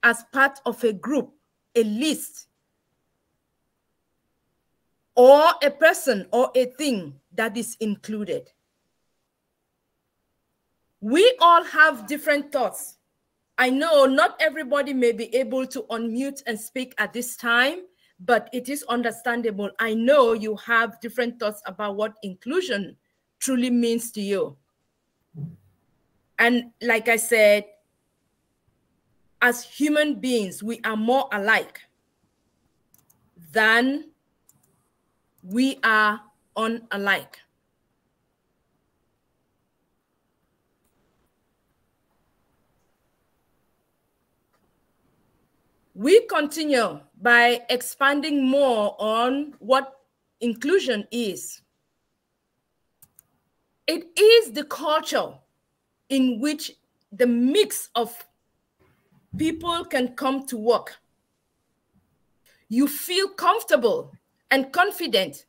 as part of a group a list or a person or a thing that is included. We all have different thoughts. I know not everybody may be able to unmute and speak at this time, but it is understandable. I know you have different thoughts about what inclusion truly means to you. And like I said, as human beings, we are more alike than we are unalike. We continue by expanding more on what inclusion is. It is the culture in which the mix of people can come to work. You feel comfortable and confident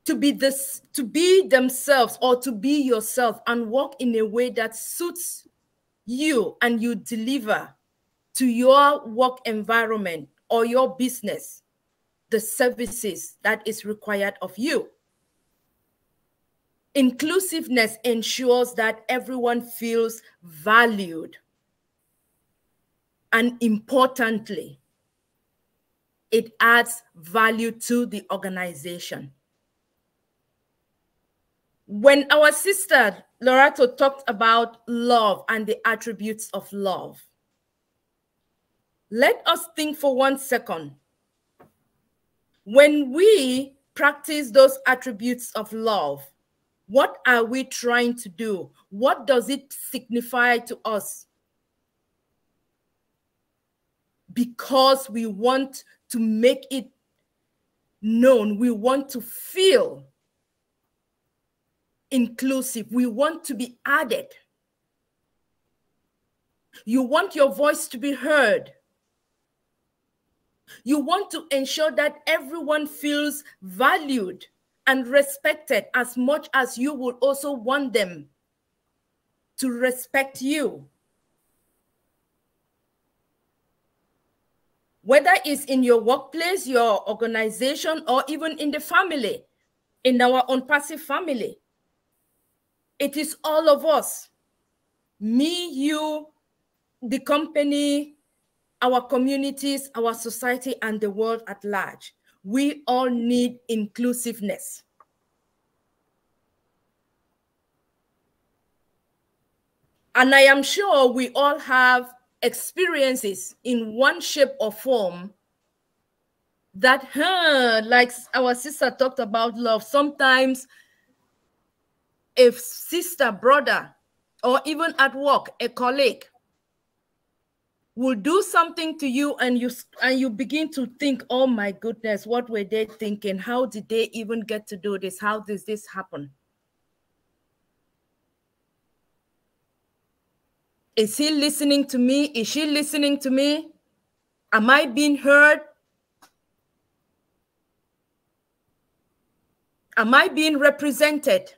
to be themselves or to be yourself and work in a way that suits you, and you deliver to your work environment or your business the services that is required of you. Inclusiveness ensures that everyone feels valued, and importantly, it adds value to the organization. When our sister Lorato talked about love and the attributes of love, let us think for 1 second. When we practice those attributes of love, what are we trying to do? What does it signify to us? Because we want to make it known, we want to feel inclusive, we want to be added. You want your voice to be heard. You want to ensure that everyone feels valued and respected as much as you would also want them to respect you. Whether it's in your workplace, your organization, or even in the family, in our ONPASSIVE family, it is all of us. Me, you, the company, our communities, our society, and the world at large. We all need inclusiveness. And I am sure we all have experiences in one shape or form that, like our sister talked about love, sometimes a sister, brother, or even at work, a colleague will do something to you, and you begin to think, oh my goodness, what were they thinking? How did they even get to do this? How does this happen? Is he listening to me? Is she listening to me? Am I being heard? Am I being represented?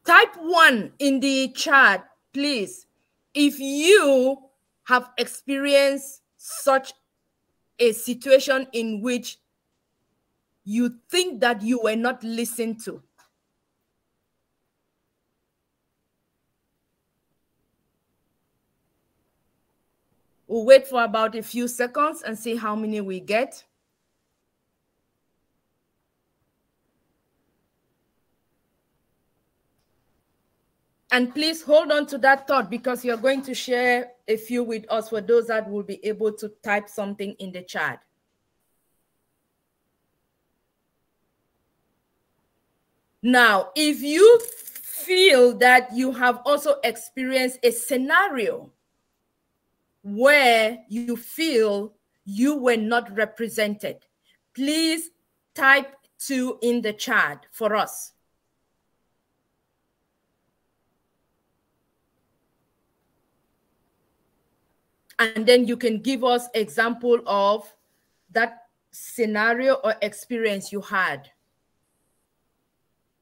Type 1 in the chat, please, if you have experienced such a situation in which you think that you were not listened to. We'll wait for about a few seconds and see how many we get. And please hold on to that thought, because you're going to share a few with us for those that will be able to type something in the chat. Now, if you feel that you have also experienced a scenario where you feel you were not represented, please type 2 in the chat for us. And then you can give us example of that scenario or experience you had.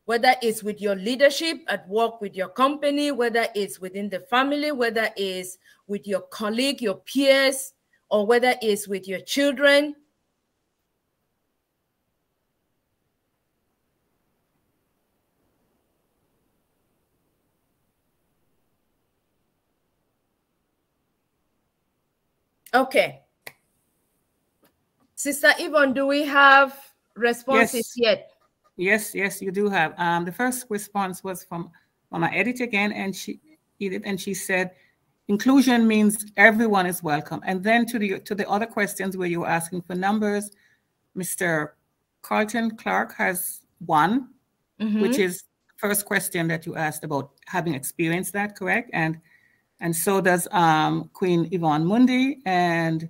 whether it's with your leadership at work, with your company, whether it's within the family, whether it's with your colleague, your peers, or whether it's with your children. Okay. Sister Yvonne, do we have responses yet? Yes, you do have. The first response was from Mama Edith again, and she said, inclusion means everyone is welcome. And then to the other questions where you were asking for numbers, Mr. Carlton Clark has one, which is the first question that you asked about having experienced that, correct? And so does Queen Yvonne Mundi and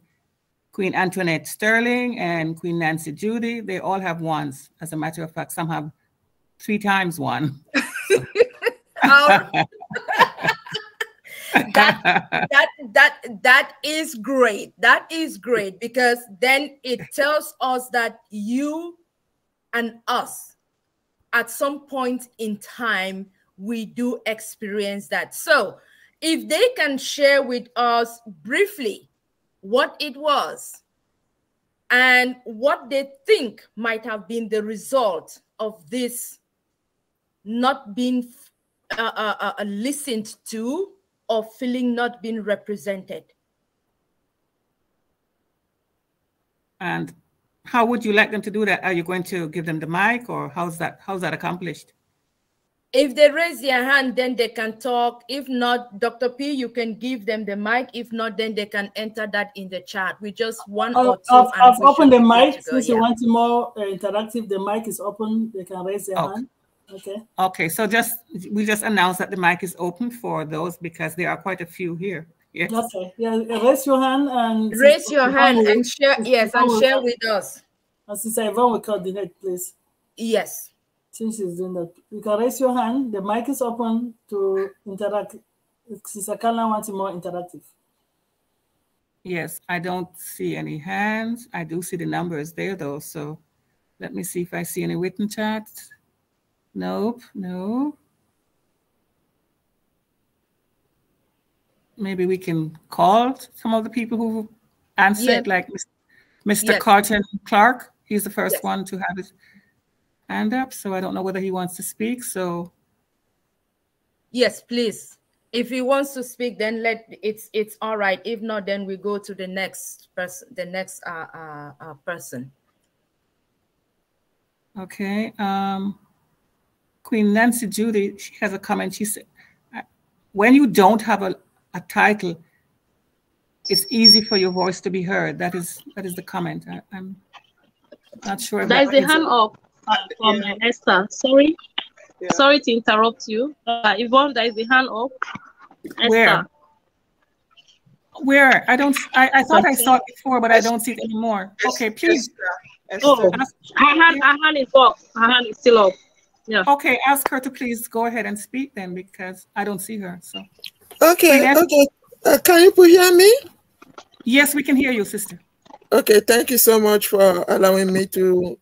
Queen Antoinette Sterling and Queen Nancy Judy. They all have ones. As a matter of fact, some have 3 times 1. That is great. That is great, because then it tells us that you and us at some point in time we do experience that. So if they can share with us briefly what it was and what they think might have been the result of this not being listened to or feeling not being represented. And how would you like them to do that? Are you going to give them the mic, or how's that accomplished? If they raise their hand, then they can talk. If not, Dr. P, you can give them the mic. If not, then they can enter that in the chat. We just one or two. I've opened the mic. Since you want more interactive, the mic is open. They can raise their hand. Okay. Okay. So we just announced that the mic is open for those, because there are quite a few here. Yes. Okay. Yeah. Raise your hand and share. Yes, and share with us. And since Yvonne will coordinate, please. Yes. Since she's doing that, you can raise your hand. The mic is open to interact. Sister Kanla wants more interactive. Yes, I don't see any hands. I do see the numbers there, though. So let me see if I see any written chats. Nope, no. Maybe we can call some of the people who answered, like Mr. Carlton Clark. He's the first one to have his hand up, so I don't know whether he wants to speak. So yes, please. If he wants to speak, then it's all right. If not, then we go to the next person. The next person. Okay. Queen Nancy Judy, she has a comment. She said, "When you don't have a title, it's easy for your voice to be heard." That is the comment. I'm not sure. There's a hand up. From Esther. Sorry to interrupt you. Yvonne, there is a hand up. Esther. Where? I thought I saw it before, but I don't see it anymore. Okay, please. Oh, her hand is up. Her hand is still up. Yeah. Okay, ask her to please go ahead and speak then, because I don't see her. So. Okay. Can you hear me? Yes, we can hear you, sister. Okay, thank you so much for allowing me to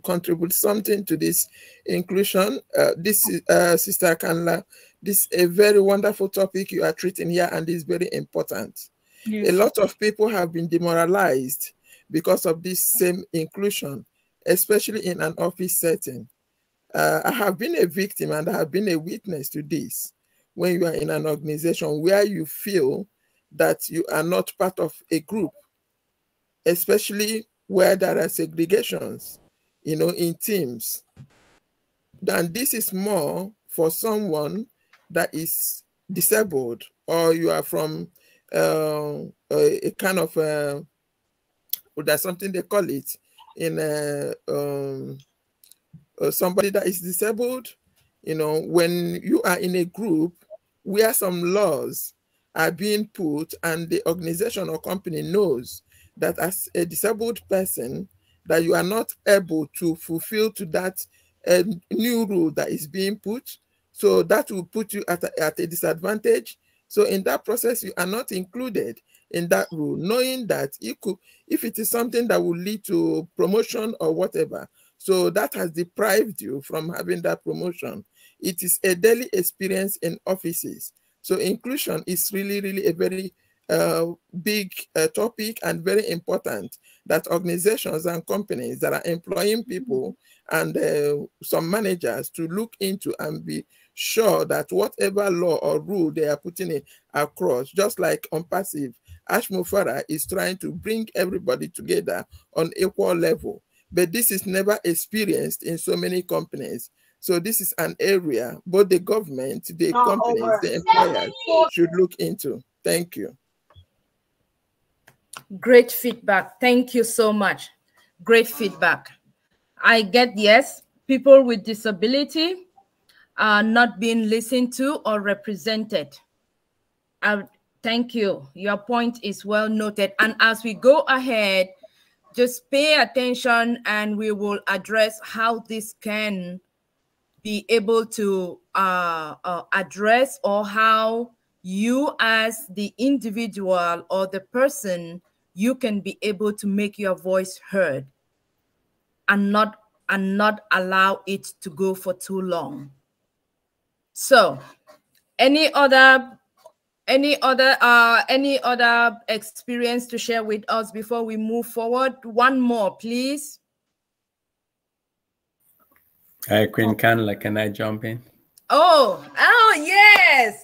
contribute something to this inclusion. This is Sister Kanla. This is a very wonderful topic you are treating here, and it's very important. Yes. A lot of people have been demoralized because of this same inclusion, especially in an office setting. I have been a victim and I have been a witness to this. When you are in an organization where you feel that you are not part of a group, especially where there are segregations, in teams, then this is more for someone that is disabled, or you are from a kind of, that's something they call it, in somebody that is disabled. When you are in a group where some laws are being put and the organization or company knows that as a disabled person, that you are not able to fulfill to that new rule that is being put, so that will put you at a disadvantage. So in that process, you are not included in that rule, knowing that if it is something that will lead to promotion or whatever, So that has deprived you from having that promotion. It is a daily experience in offices. So inclusion is really, really a very big topic and very important that organizations and companies that are employing people and some managers to look into and be sure that whatever law or rule they are putting it across, just like ONPASSIVE ASH MUFAREH is trying to bring everybody together on equal level. But this is never experienced in so many companies. So this is an area both the government, the companies, the employers should look into. Thank you. Great feedback. Thank you so much. Great feedback. I get, yes, people with disability are not being listened to or represented. Thank you. Your point is well noted. And as we go ahead, just pay attention and we will address how this can be able to address, or how you as the individual or the person, you can be able to make your voice heard and not allow it to go for too long. So any other experience to share with us before we move forward? One more, please. Queen Kanla, can I jump in? Oh, yes,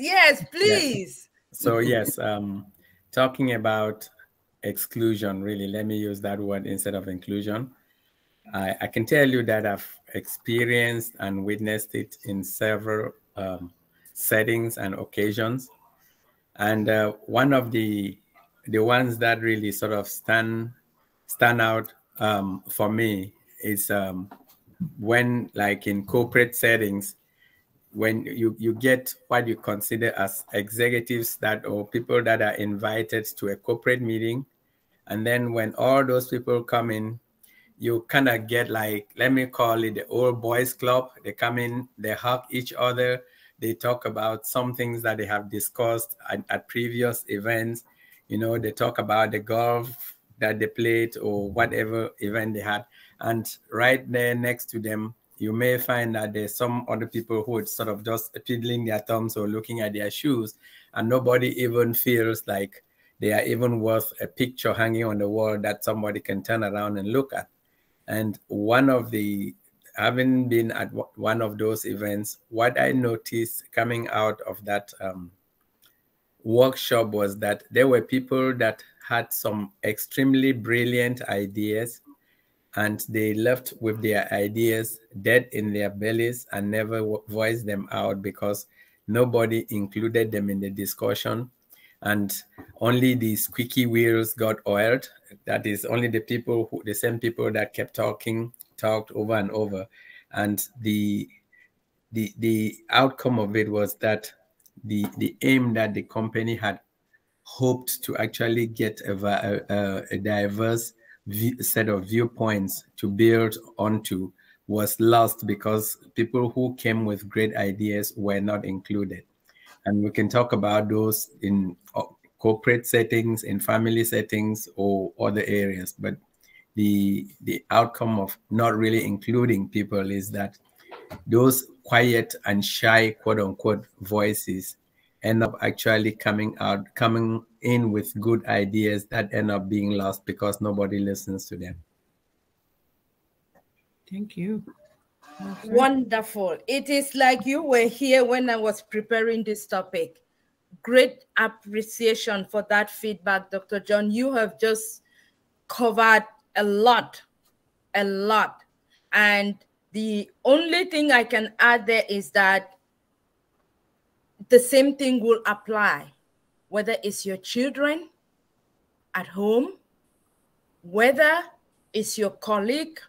please. Yes. So yes, talking about exclusion, really, let me use that word instead of inclusion. I can tell you that I've experienced and witnessed it in several settings and occasions. And one of the ones that really sort of stand out for me is when, like in corporate settings, when you get what you consider as executives or people that are invited to a corporate meeting, and then when all those people come in, you kind of get, like, let me call it the old boys club. They come in, they hug each other, they talk about some things that they have discussed at previous events. You know, they talk about the golf that they played or whatever event they had. And right there next to them, you may find that there's some other people who would sort of just twiddling their thumbs or looking at their shoes, and nobody even feels like they are even worth a picture hanging on the wall that somebody can turn around and look at. And having been at one of those events, what I noticed coming out of that workshop was that there were people that had some extremely brilliant ideas, and they left with their ideas dead in their bellies and never voiced them out because nobody included them in the discussion. And only the squeaky wheels got oiled. That is, only the same people that kept talked over and over. And the outcome of it was that the aim that the company had hoped to actually get a diverse set of viewpoints to build onto was lost because people who came with great ideas were not included. And we can talk about those in corporate settings, in family settings, or other areas. But the outcome of not really including people is that those quiet and shy, quote unquote, voices end up actually coming in with good ideas that end up being lost because nobody listens to them. Thank you. Wonderful. It is like you were here when I was preparing this topic. Great appreciation for that feedback, Dr. John. You have just covered a lot. And the only thing I can add there is that the same thing will apply, whether it's your children at home, whether it's your colleague,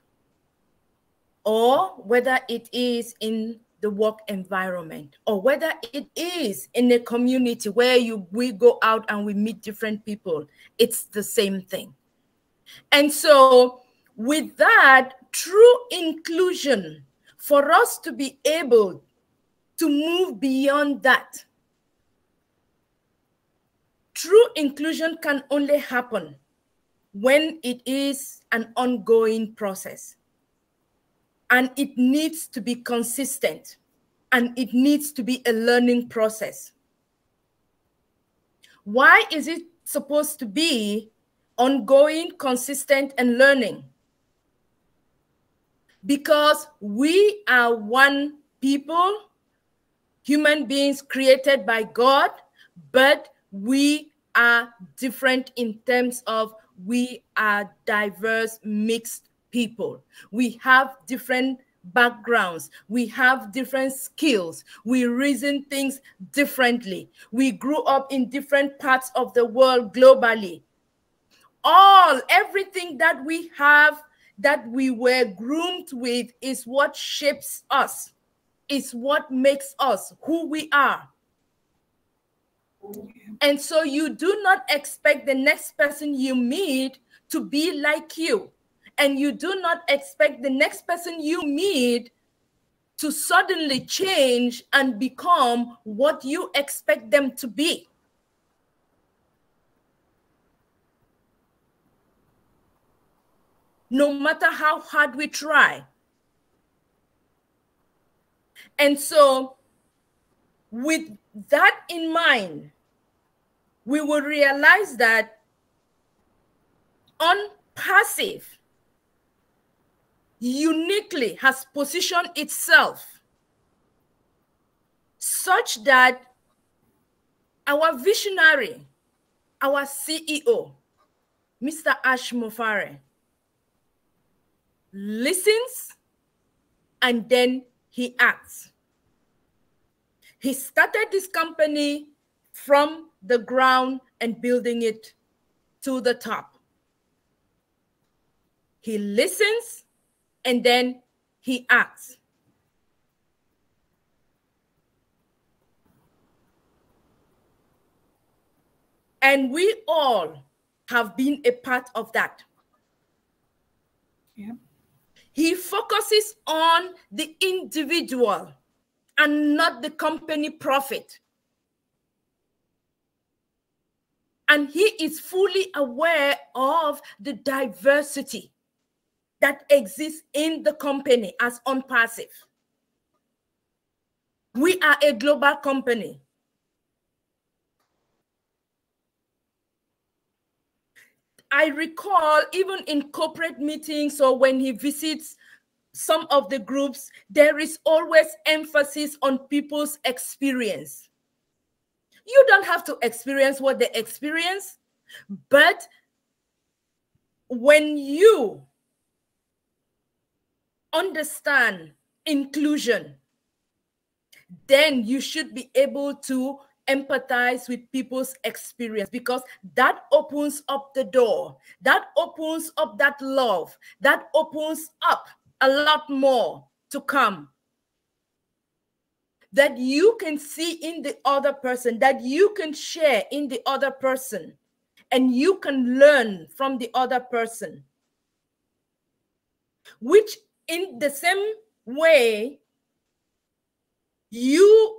or whether it is in the work environment, or whether it is in a community where we go out and we meet different people. It's the same thing. And so with that, true inclusion, for us to be able to move beyond that, true inclusion can only happen when it is an ongoing process. and it needs to be consistent, and it needs to be a learning process. Why is it supposed to be ongoing, consistent, and learning? Because we are one people, human beings created by God, but we are different in terms of we are diverse, mixed people. We have different backgrounds. We have different skills. We reason things differently. We grew up in different parts of the world globally. Everything that we have, that we were groomed with, is what shapes us, is what makes us who we are. And so you do not expect the next person you meet to be like you. And you do not expect the next person you meet to suddenly change and become what you expect them to be. No matter how hard we try. And so with that in mind, we will realize that ONPASSIVE uniquely has positioned itself such that our visionary, our CEO, Mr. Ash Mufareh, listens and then he acts. He started this company from the ground and building it to the top. He listens and then he acts. And we all have been a part of that. Yeah. He focuses on the individual and not the company profit. And he is fully aware of the diversity that exists in the company as ONPASSIVE. We are a global company. I recall even in corporate meetings or when he visits some of the groups, there is always emphasis on people's experience. You don't have to experience what they experience, but when you understand inclusion, then you should be able to empathize with people's experience, because that opens up the door, that opens up that love, that opens up a lot more to come that you can see in the other person, that you can share in the other person, and you can learn from the other person, which in the same way you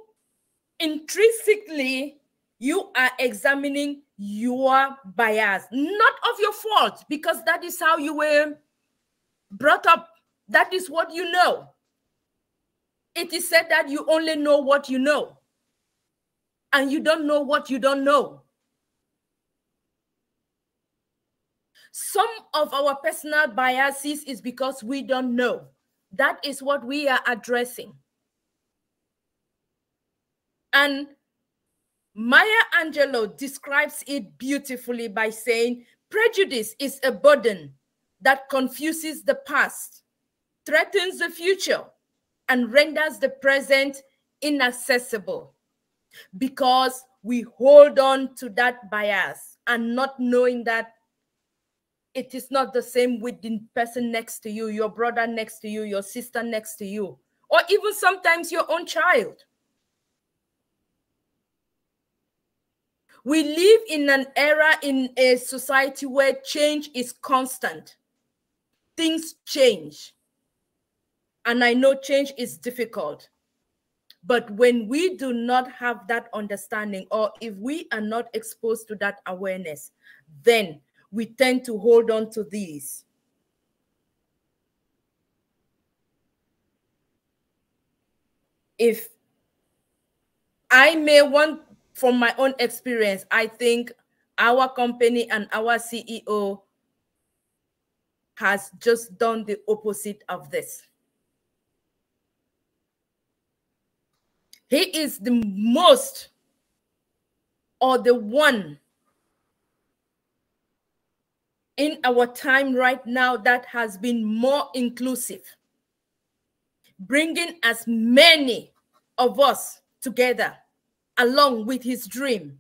intrinsically you are examining your bias, not of your fault, because that is how you were brought up. That is what you know. It is said that you only know what you know, and you don't know what you don't know. Some of our personal biases is because we don't know. That is what we are addressing. And Maya Angelou describes it beautifully by saying, prejudice is a burden that confuses the past, threatens the future, and renders the present inaccessible, because we hold on to that bias and not knowing that it is not the same with the person next to you, your brother next to you, your sister next to you, or even sometimes your own child. We live in an era, in a society where change is constant. Things change. And I know change is difficult. But when we do not have that understanding, or if we are not exposed to that awareness, then we tend to hold on to these. if I may want, from my own experience, I think our company and our CEO has just done the opposite of this. He is the most, or the one in our time right now that has been more inclusive, bringing as many of us together along with his dream.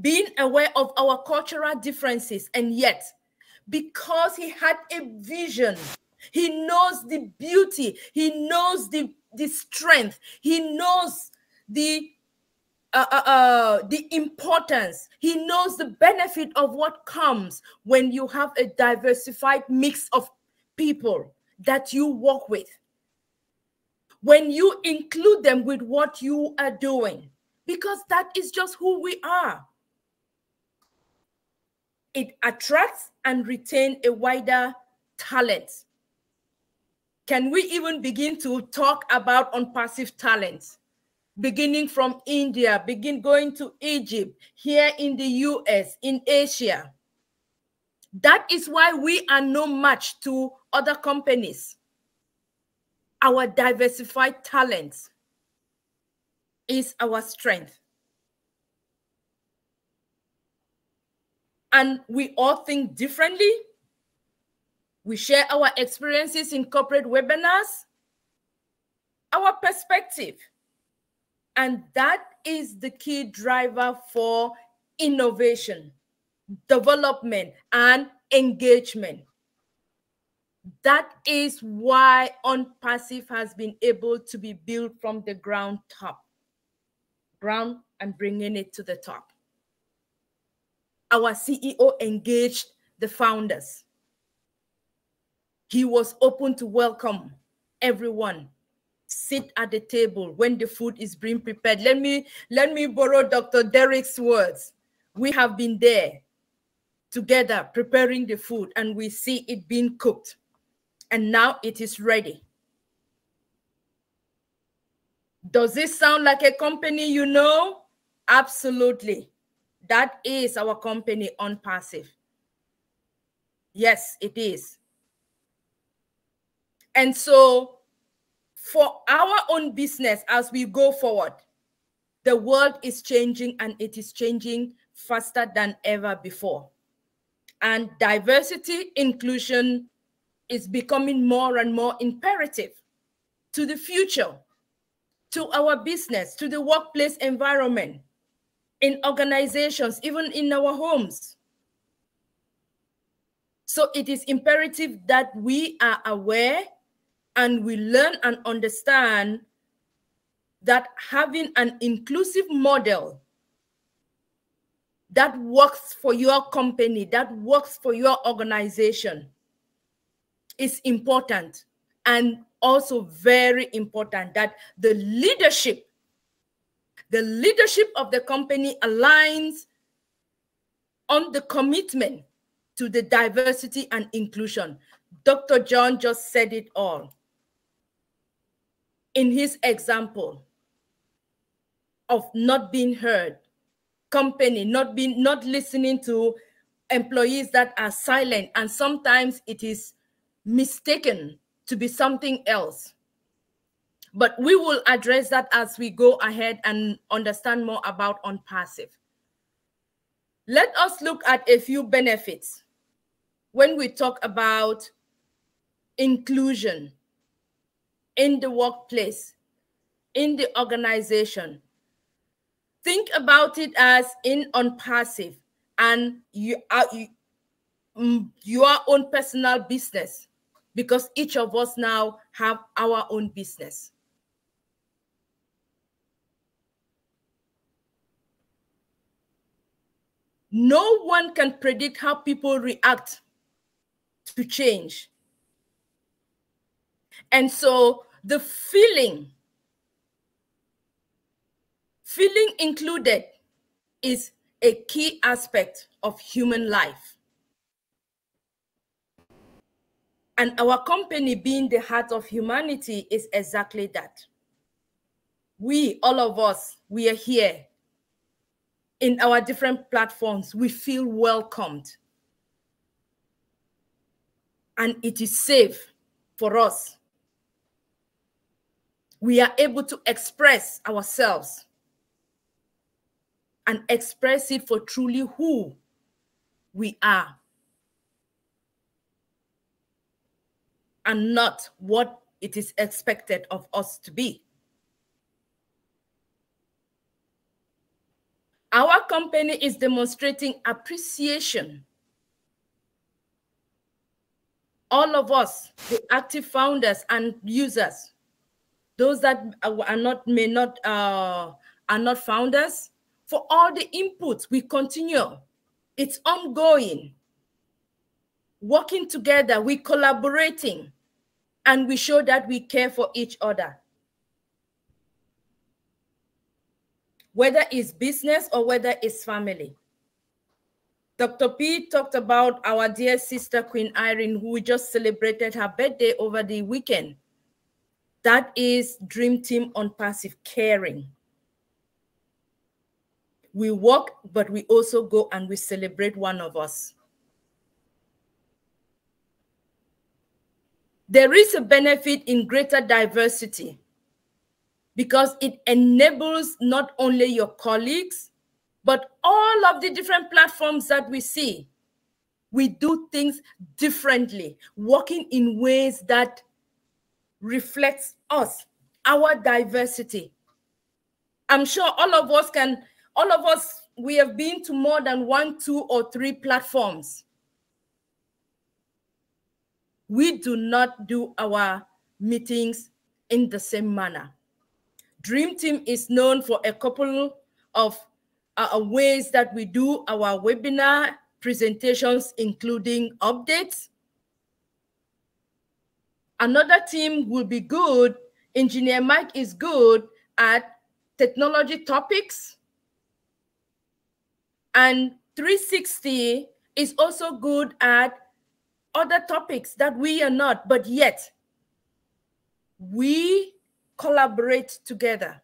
Being aware of our cultural differences, and yet, because he had a vision, he knows the beauty, he knows the strength, he knows the importance, he knows the benefit of what comes when you have a diversified mix of people that you work with. When you include them with what you are doing, because that is just who we are. It attracts and retains a wider talent. Can we even begin to talk about unpassive talents? Beginning from India, going to Egypt, here in the US, in Asia. That is why we are no match to other companies. Our diversified talents is our strength. And we all think differently. We share our experiences in corporate webinars, our perspective. And that is the key driver for innovation, development, and engagement. That is why ONPASSIVE has been able to be built from the ground and bringing it to the top. Our CEO engaged the founders. He was open to welcome everyone. Sit at the table when the food is being prepared. Let me borrow Dr. Derek's words. We have been there together preparing the food, and we see it being cooked. And now it is ready. Does this sound like a company you know? Absolutely. That is our company, ONPASSIVE. Yes, it is. And so for our own business, as we go forward, the world is changing, and it is changing faster than ever before. And diversity, inclusion is becoming more and more imperative to the future, to our business, to the workplace environment, in organizations, even in our homes. So it is imperative that we are aware and we learn and understand that having an inclusive model that works for your company, that works for your organization, is important. And also very important that the leadership of the company aligns on the commitment to the diversity and inclusion. Dr. John just said it all in his example of not being heard, company not listening to employees that are silent, and sometimes it is mistaken to be something else. But we will address that as we go ahead and understand more about ONPASSIVE. Let us look at a few benefits when we talk about inclusion in the workplace, in the organization. Think about it as in ONPASSIVE and your own personal business, because each of us now have our own business. No one can predict how people react to change. And so the feeling included is a key aspect of human life. And our company, being the heart of humanity, is exactly that. We, all of us, we are here in our different platforms. We feel welcomed. And it is safe for us. We are able to express ourselves and express it for truly who we are and not what it is expected of us to be. Our company is demonstrating appreciation. All of us, the active founders and users, those that are not founders, for all the inputs. We continue. It's ongoing. Working together, we collaborating, and we show that we care for each other. Whether it's business or whether it's family. Dr. P talked about our dear sister, Queen Irene, who just celebrated her birthday over the weekend. That is Dream Team ONPASSIVE caring. We work, but we also go and we celebrate one of us. There is a benefit in greater diversity because it enables not only your colleagues, but all of the different platforms that we see. We do things differently, working in ways that reflects us, our diversity. I'm sure all of us, we have been to more than 1, 2, or 3 platforms. We do not do our meetings in the same manner. Dream Team is known for a couple of ways that we do our webinar presentations, including updates. Another team will be good. Engineer Mike is good at technology topics. And 360 is also good at other topics that we are not, but yet we collaborate together.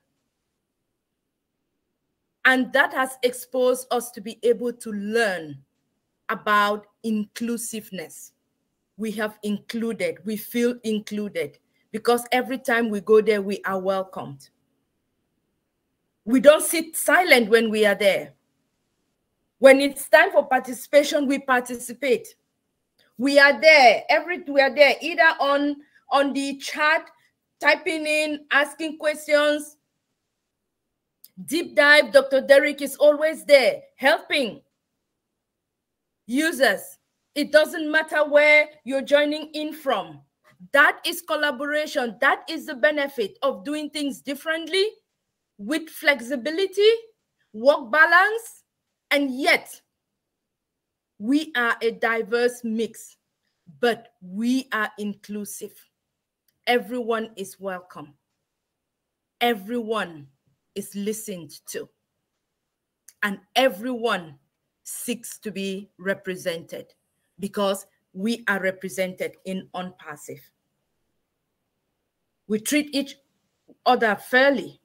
And that has exposed us to be able to learn about inclusiveness. We have included, we feel included, because every time we go there, we are welcomed. We don't sit silent when we are there. When it's time for participation, we participate. We are there, we are there, either on the chat, typing in, asking questions. Deep dive, Dr. Derek is always there, helping users. It doesn't matter where you're joining in from. That is collaboration. That is the benefit of doing things differently, with flexibility, work balance, and yet we are a diverse mix, but we are inclusive. Everyone is welcome. Everyone is listened to. And everyone seeks to be represented because we are represented in ONPASSIVE. We treat each other fairly.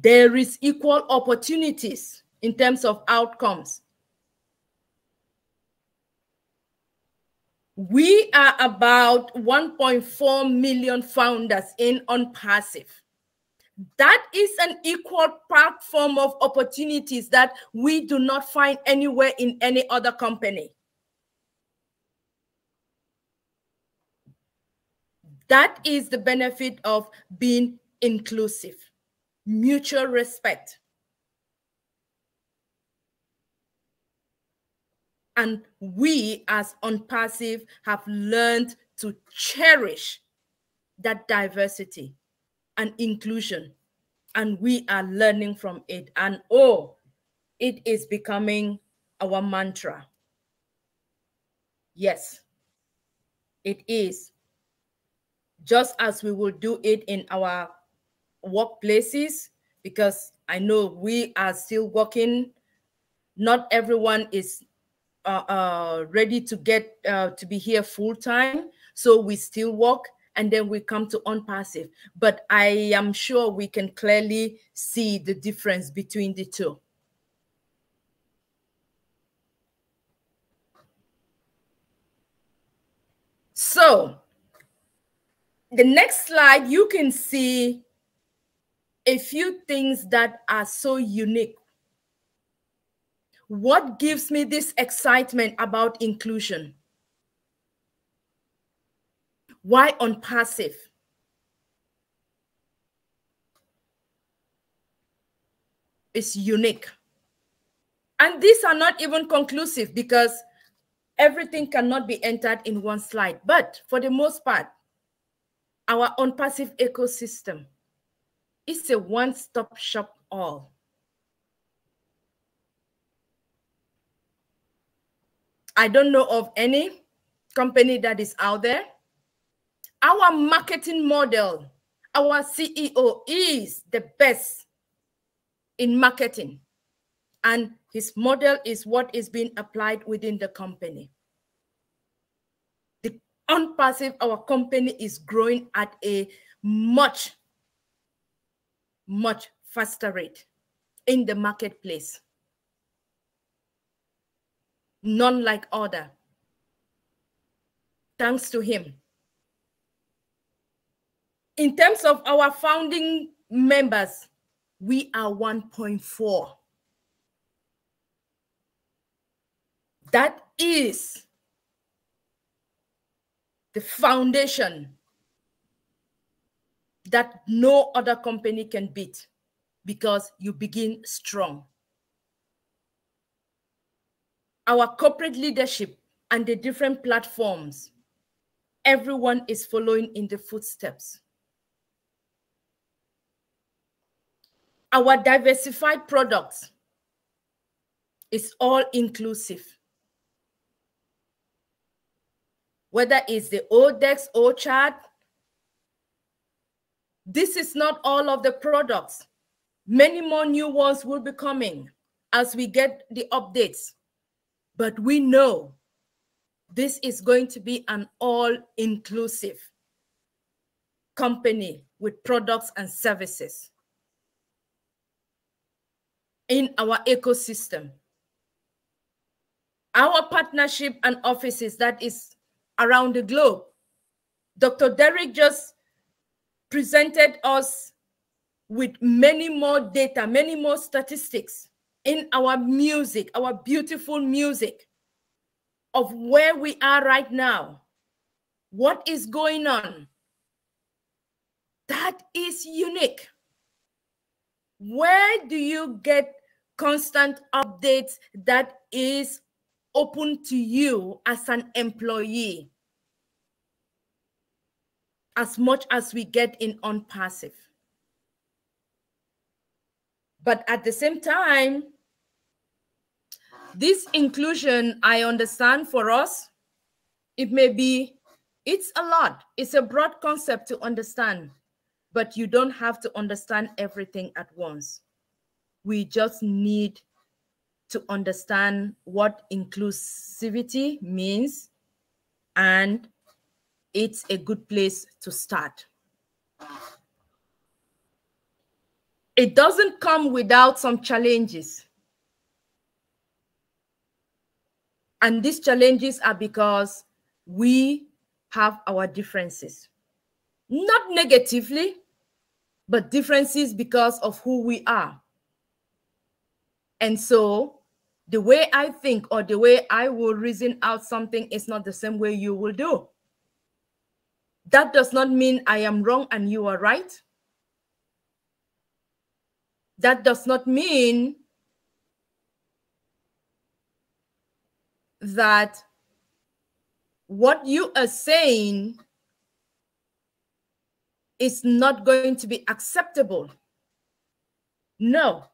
There is equal opportunities in terms of outcomes. We are about 1.4 million founders in ONPASSIVE. That is an equal platform of opportunities that we do not find anywhere in any other company. That is the benefit of being inclusive, mutual respect. And we as ONPASSIVE have learned to cherish that diversity and inclusion. And we are learning from it. And oh, it is becoming our mantra. Yes, it is. Just as we will do it in our workplaces, because I know we are still working. Not everyone is ready to get to be here full time. So we still work, and then we come to ONPASSIVE. But I am sure we can clearly see the difference between the two. So the next slide, you can see a few things that are so unique. What gives me this excitement about inclusion? Why ONPASSIVE? It's unique. And these are not even conclusive because everything cannot be entered in one slide. But for the most part, our ONPASSIVE ecosystem is a one-stop shop all. I don't know of any company that is out there. Our marketing model, our CEO is the best in marketing, and his model is what is being applied within the company. The ONPASSIVE, our company, is growing at a much faster rate in the marketplace. None like other. Thanks to him. In terms of our founding members, we are 1.4. That is the foundation that no other company can beat, because you begin strong. Our corporate leadership and the different platforms, everyone is following in the footsteps. Our diversified products is all inclusive. Whether it's the ODEX, OCHAT, this is not all of the products. Many more new ones will be coming as we get the updates. But we know this is going to be an all-inclusive company with products and services in our ecosystem. Our partnership and offices that is around the globe. Dr. Derek just presented us with many more data, many more statistics in our music, our beautiful music of where we are right now. What is going on? That is unique. Where do you get constant updates that is open to you as an employee, as much as we get in ONPASSIVE? But at the same time, this inclusion, I understand for us, it may be, it's a lot. It's a broad concept to understand, but you don't have to understand everything at once. We just need to understand what inclusivity means, and it's a good place to start. It doesn't come without some challenges. And these challenges are because we have our differences. Not negatively, but differences because of who we are. And so the way I think or the way I will reason out something is not the same way you will do. That does not mean I am wrong and you are right. That does not mean that what you are saying is not going to be acceptable. No.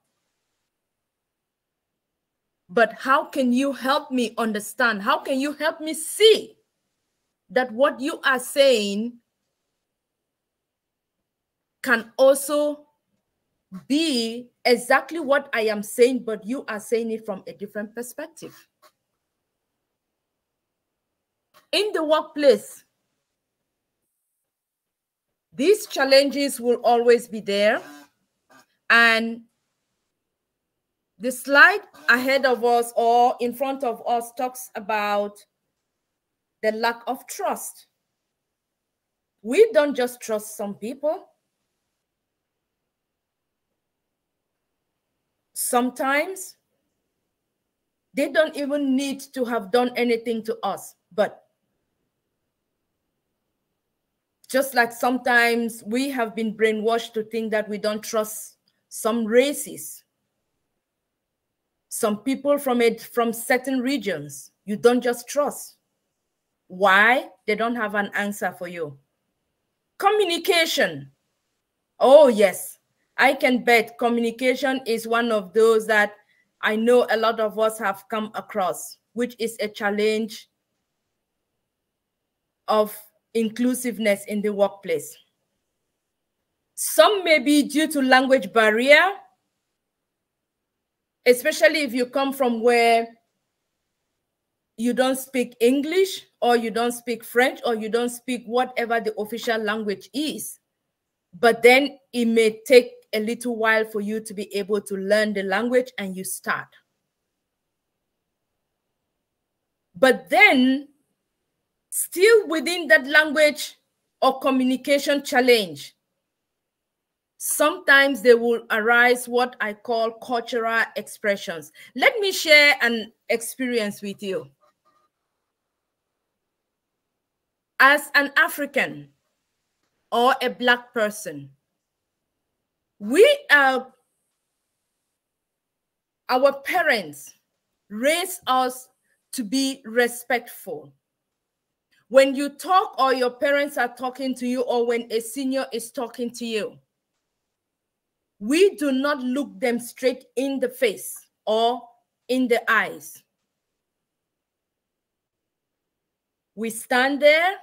But how can you help me understand? How can you help me see that what you are saying can also be exactly what I am saying, but you are saying it from a different perspective? in the workplace, these challenges will always be there. And the slide ahead of us or in front of us talks about the lack of trust. We don't just trust some people. Sometimes they don't even need to have done anything to us, but just like sometimes we have been brainwashed to think that we don't trust some races, some people from certain regions, you don't just trust. Why? They don't have an answer for you. Communication. Oh, yes. I can bet communication is one of those that I know a lot of us have come across, which is a challenge of inclusiveness in the workplace. Some may be due to language barrier, especially if you come from where you don't speak English, or you don't speak French, or you don't speak whatever the official language is. But then it may take a little while for you to be able to learn the language, and you start. But then, still within that language or communication challenge, sometimes there will arise what I call cultural expressions. Let me share an experience with you. As an African or a Black person, our parents raised us to be respectful. When you talk or your parents are talking to you, or when a senior is talking to you, we do not look them straight in the face or in the eyes. We stand there,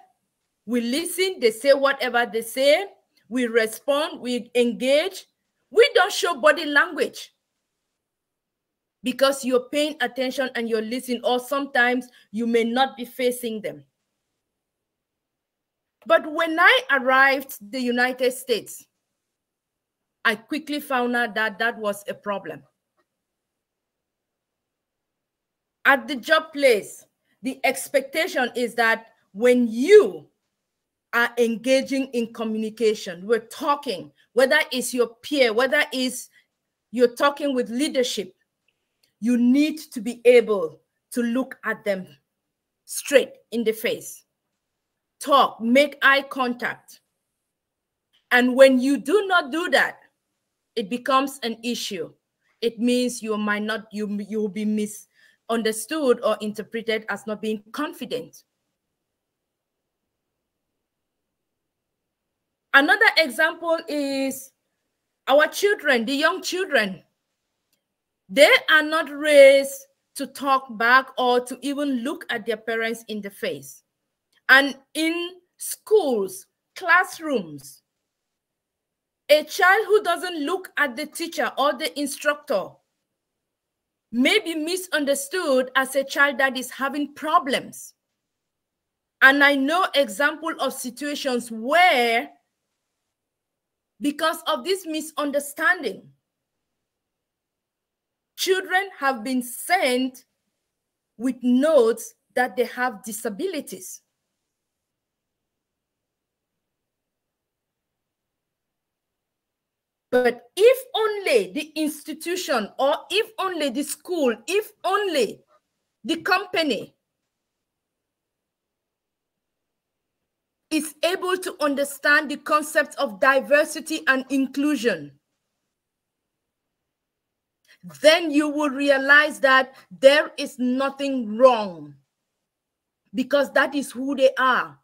we listen, they say whatever they say, we respond, we engage. We don't show body language because you're paying attention and you're listening, or sometimes you may not be facing them. But when I arrived in the United States, I quickly found out that that was a problem. At the job place, the expectation is that when you are engaging in communication, we're talking, whether it's your peer, whether it's you're talking with leadership, you need to be able to look at them straight in the face. Talk, make eye contact. And when you do not do that, it becomes an issue. It means you will be misunderstood or interpreted as not being confident. Another example is our children, the young children. They are not raised to talk back or to even look at their parents in the face. And in schools, classrooms, a child who doesn't look at the teacher or the instructor may be misunderstood as a child that is having problems. And I know examples of situations where, because of this misunderstanding, children have been sent with notes that they have disabilities. But if only the institution, or if only the school, if only the company is able to understand the concept of diversity and inclusion, then you will realize that there is nothing wrong, because that is who they are.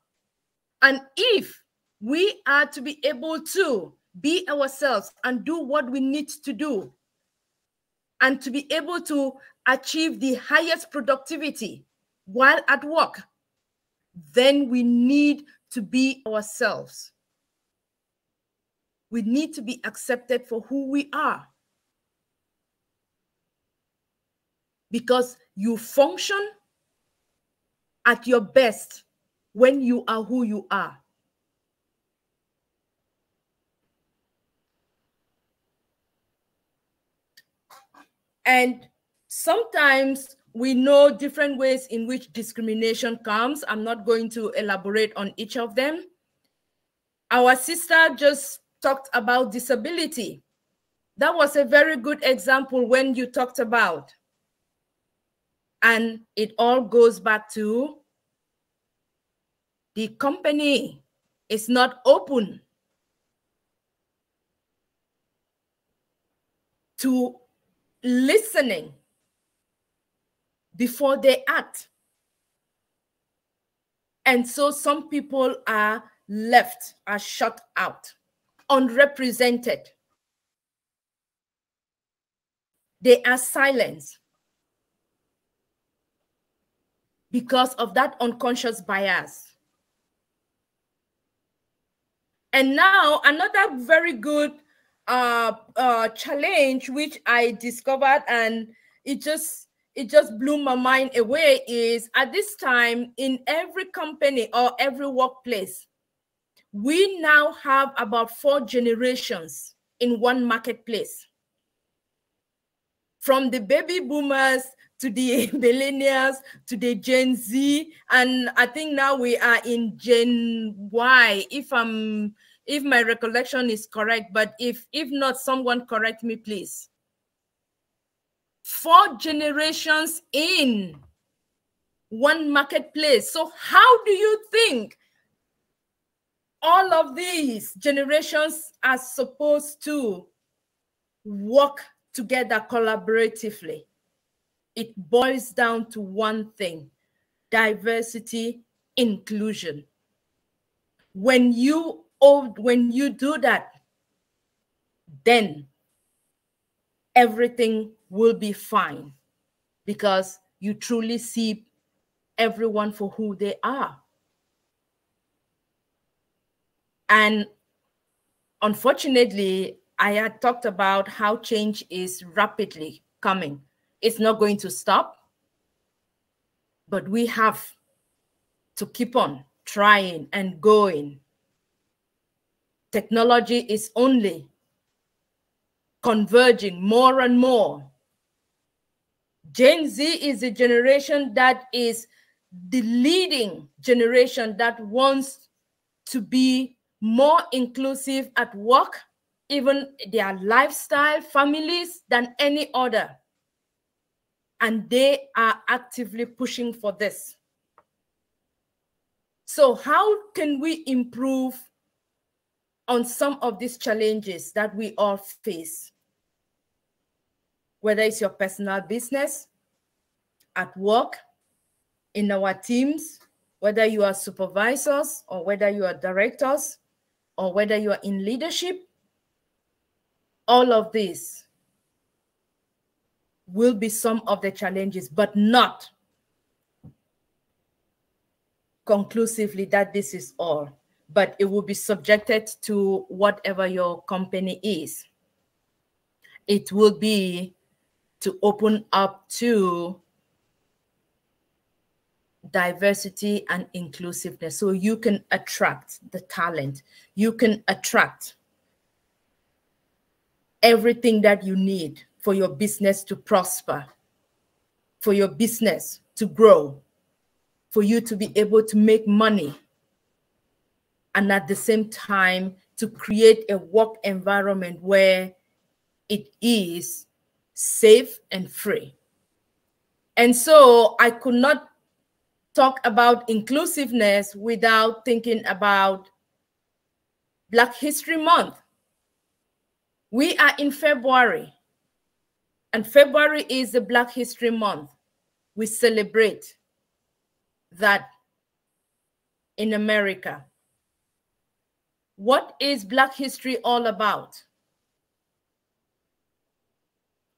And if we are to be able to be ourselves and do what we need to do, and to be able to achieve the highest productivity while at work, then we need to be ourselves. We need to be accepted for who we are. Because you function at your best when you are who you are. And sometimes we know different ways in which discrimination comes. I'm not going to elaborate on each of them. Our sister just talked about disability. That was a very good example when you talked about. And it all goes back to the company is not open to listening before they act. And so some people are left, are shut out, unrepresented. They are silenced because of that unconscious bias. And now another very good challenge which I discovered, and it just blew my mind away, is at this time in every company or every workplace, we now have about 4 generations in one marketplace. From the baby boomers to the millennials to the Gen Z, and I think now we are in Gen Y, if my recollection is correct, but if not, someone correct me, please. 4 generations in one marketplace. So how do you think all of these generations are supposed to work together collaboratively? It boils down to one thing: diversity, inclusion. When you do that, then everything will be fine, because you truly see everyone for who they are. And unfortunately, I had talked about how change is rapidly coming. It's not going to stop, but we have to keep on trying and going. Technology is only converging more and more. Gen Z is a generation that is the leading generation that wants to be more inclusive at work, even their lifestyle, families, than any other. And they are actively pushing for this. So how can we improve on some of these challenges that we all face? Whether it's your personal business, at work, in our teams, whether you are supervisors or whether you are directors or whether you are in leadership, all of this will be some of the challenges, but not conclusively that this is all, but it will be subjected to whatever your company is. It will be to open up to diversity and inclusiveness, so you can attract the talent, you can attract everything that you need for your business to prosper, for your business to grow, for you to be able to make money, and at the same time to create a work environment where it is safe and free. And so I could not talk about inclusiveness without thinking about Black History Month. We are in February, and February is the Black History Month. We celebrate that in America. What is Black history all about?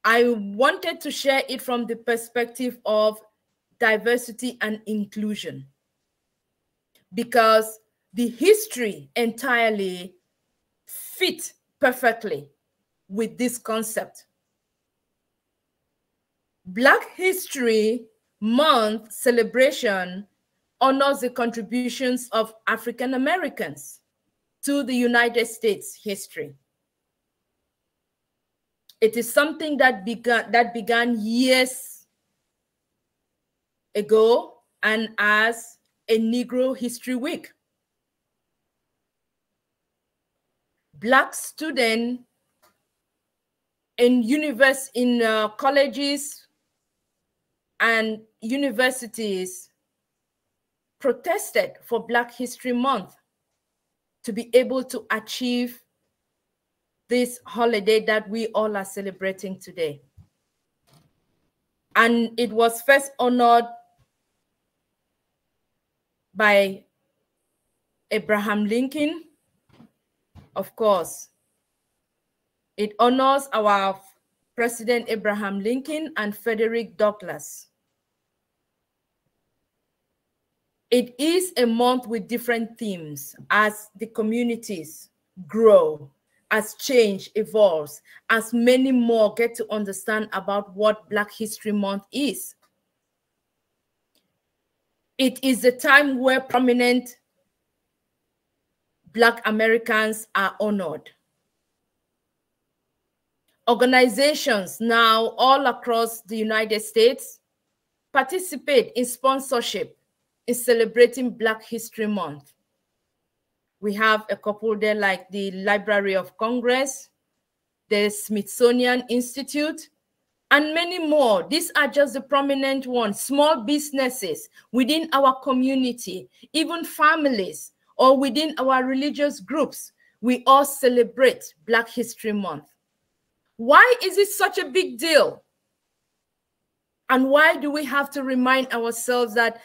I wanted to share it from the perspective of diversity and inclusion, because the history entirely fit perfectly with this concept. Black History Month celebration honors the contributions of African Americans to the United States history. It is something that began years ago and as a Negro History Week. Black students in colleges and universities protested for Black History Month to be able to achieve this holiday that we all are celebrating today. And it was first honored by Abraham Lincoln, of course. It honors our President Abraham Lincoln and Frederick Douglass. It is a month with different themes as the communities grow, as change evolves, as many more get to understand about what Black History Month is. It is a time where prominent Black Americans are honored. Organizations now all across the United States participate in sponsorship in celebrating Black History Month. We have a couple there like the Library of Congress, the Smithsonian Institute, and many more. These are just the prominent ones. Small businesses within our community, even families, or within our religious groups, we all celebrate Black History Month. Why is it such a big deal? And why do we have to remind ourselves that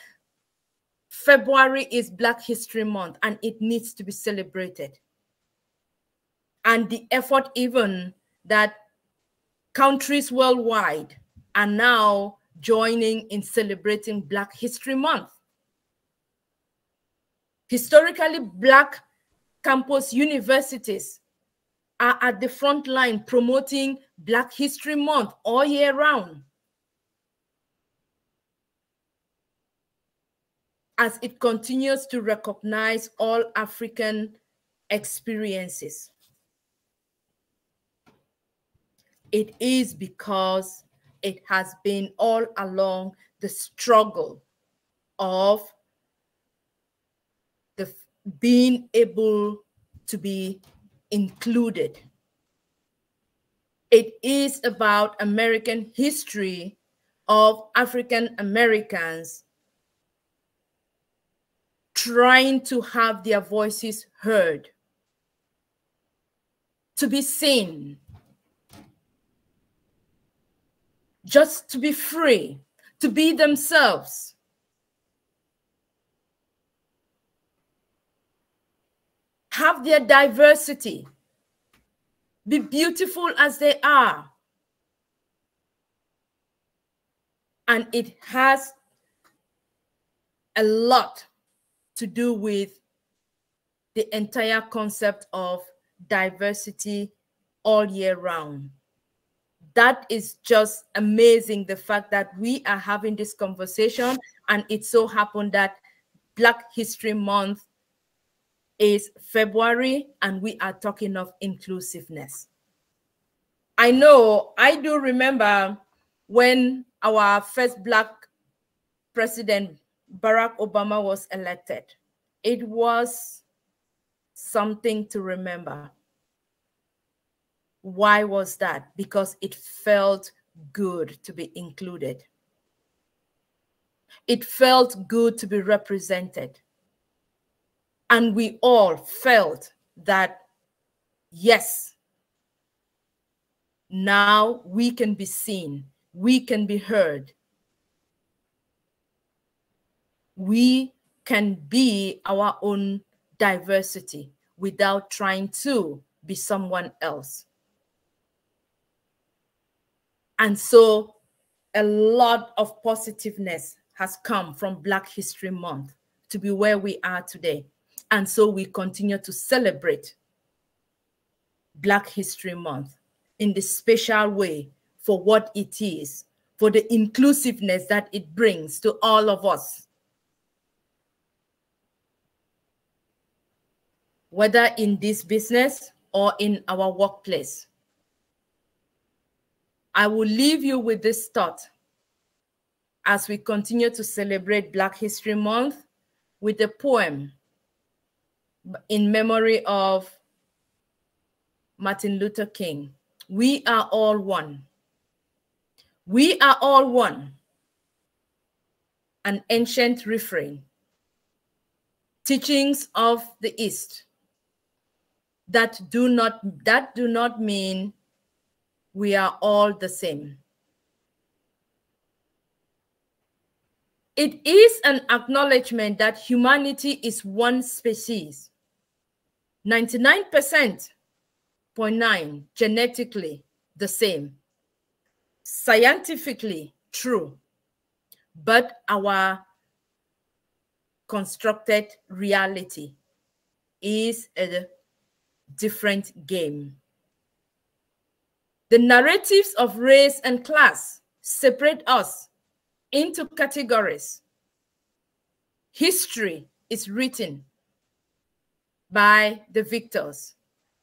February is Black History Month and it needs to be celebrated? And the effort even that countries worldwide are now joining in celebrating Black History Month. Historically, Black campus universities are at the front line promoting Black History Month all year round, as it continues to recognize all African experiences. It is because it has been all along the struggle of being able to be included. It is about American history of African Americans trying to have their voices heard, to be seen, just to be free, to be themselves. Have their diversity, be beautiful as they are. And it has a lot to do with the entire concept of diversity all year round. That is just amazing, the fact that we are having this conversation, and it so happened that Black History Month is February, and we are talking of inclusiveness. I know, I do remember when our first Black president, Barack Obama, was elected. It was something to remember. Why was that? Because it felt good to be included. It felt good to be represented. And we all felt that, yes, now we can be seen, we can be heard. We can be our own diversity without trying to be someone else. And so a lot of positiveness has come from Black History Month to be where we are today. And so we continue to celebrate Black History Month in this special way for what it is, for the inclusiveness that it brings to all of us. whether in this business or in our workplace. I will leave you with this thought as we continue to celebrate Black History Month with a poem in memory of Martin Luther King. We are all one. We are all one. An ancient refrain. Teachings of the East that do not mean we are all the same. It is an acknowledgement that humanity is one species, 99.9 genetically the same, scientifically true, but our constructed reality is a different game. The narratives of race and class separate us into categories. History is written by the victors,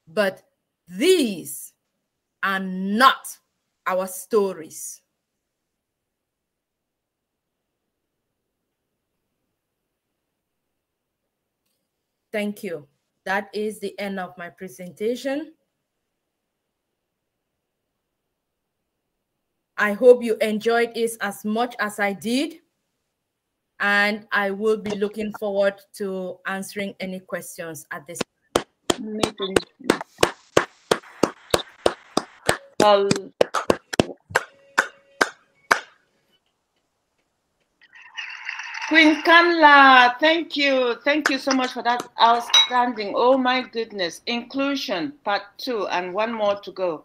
but these are not our stories. Thank you. That is the end of my presentation. I hope you enjoyed it as much as I did, and I will be looking forward to answering any questions at this time. Queen Kanla, thank you. Thank you so much for that outstanding, oh my goodness, inclusion, part 2, and one more to go.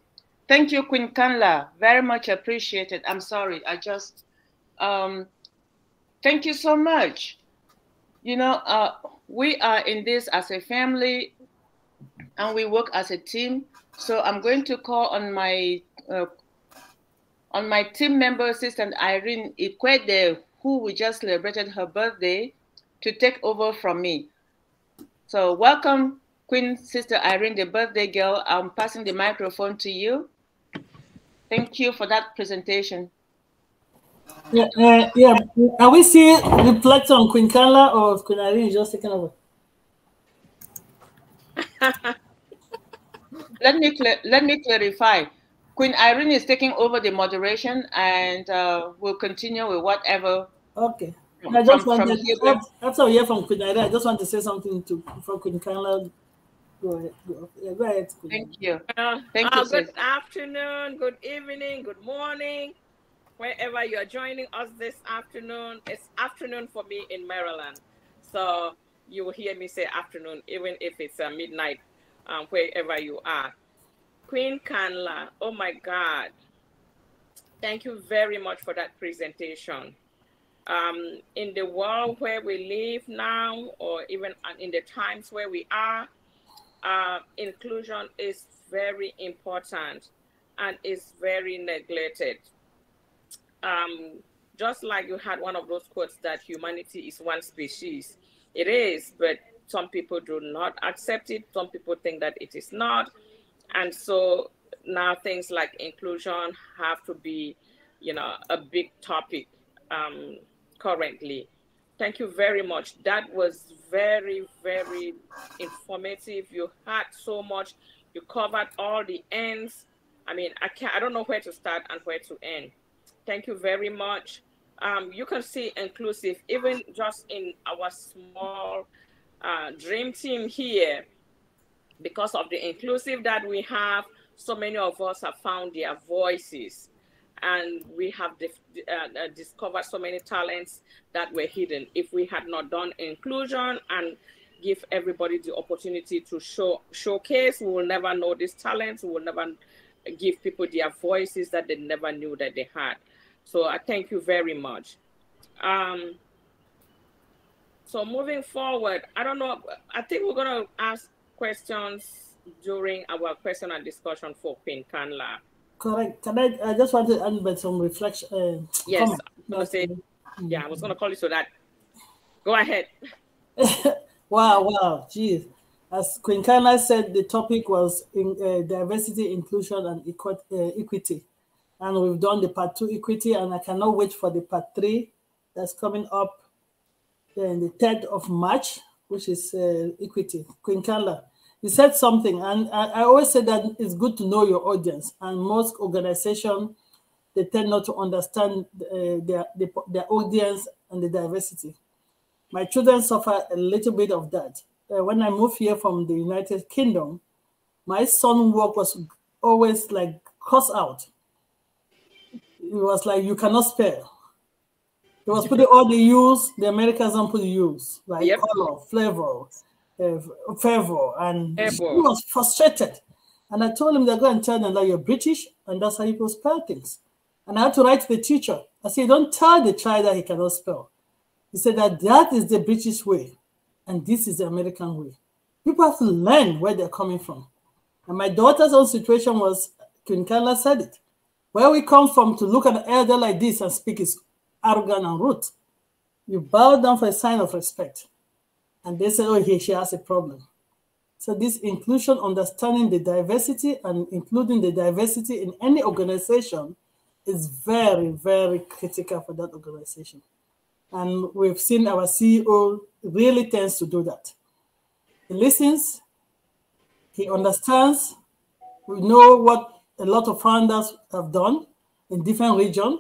Thank you, Queen Kanla, very much appreciated. I'm sorry, I just, thank you so much. You know, we are in this as a family and we work as a team. So I'm going to call on my team member, Sister Irene Ikwede, who we just celebrated her birthday, to take over from me. So welcome, Queen Sister Irene, the birthday girl. I'm passing the microphone to you. Thank you for that presentation. Yeah. Are we seeing reflect on Queen Kanla or Queen Irene just taking over? Let me clarify. Queen Irene is taking over the moderation, and we'll continue with whatever. Okay. I just wanted after we hear from Queen Irene, I just want to say something for Queen Kanla. Go ahead. Go ahead. Queen. Thank you. Thank you. Good afternoon, good evening, good morning, wherever you are joining us this afternoon. It's afternoon for me in Maryland, so you will hear me say afternoon, even if it's midnight, wherever you are. Queen Kanla, oh my God, thank you very much for that presentation. In the world where we live now, or even in the times where we are, inclusion is very important and is very neglected. Just like you had one of those quotes that humanity is one species. It is, but some people do not accept it. Some people think that it is not. And so now things like inclusion have to be, you know, a big topic currently. Thank you very much. That was very, very informative. You had so much. You covered all the ends. I mean, I don't know where to start and where to end. Thank you very much. You can see inclusive, even just in our small dream team here, because of the inclusive that we have, so many of us have found their voices. And we have discovered so many talents that were hidden. If we had not done inclusion and give everybody the opportunity to showcase, we will never know these talents. We will never give people their voices that they never knew that they had. So I thank you very much. So moving forward, I don't know, I think we're going to ask questions during our question and discussion for Queen Kanla. Correct. I just want to add but some reflection. Yes, I was going to call you so that. Go ahead. Wow, geez. As Queen Kanla said, the topic was in, diversity, inclusion, and equity. And we've done the part 2 equity, and I cannot wait for the part 3 that's coming up in the 3rd of March, which is equity. Queen Kanla, you said something, and I always say that it's good to know your audience. And most organizations, they tend not to understand their audience and the diversity. My children suffer a little bit of that. When I moved here from the United Kingdom, my son's work was always like cross out. It was like, you cannot spell. It was putting all the U's, the Americans don't put the U's, like color, flavor, favor, and he was frustrated. And I told him to go and tell them that you're British, and that's how you can spell things. And I had to write to the teacher. I said, don't tell the child that he cannot spell. He said that is the British way, and this is the American way. People have to learn where they're coming from. And my daughter's own situation was, Queen Kanla said it, where we come from to look at an elder like this and speak is arrogant and rude. You bow down for a sign of respect. And they say, oh, she has a problem. So this inclusion, understanding the diversity and including the diversity in any organization is very, very critical for that organization. And we've seen our CEO really tends to do that. He listens, he understands, we know what a lot of founders have done in different regions,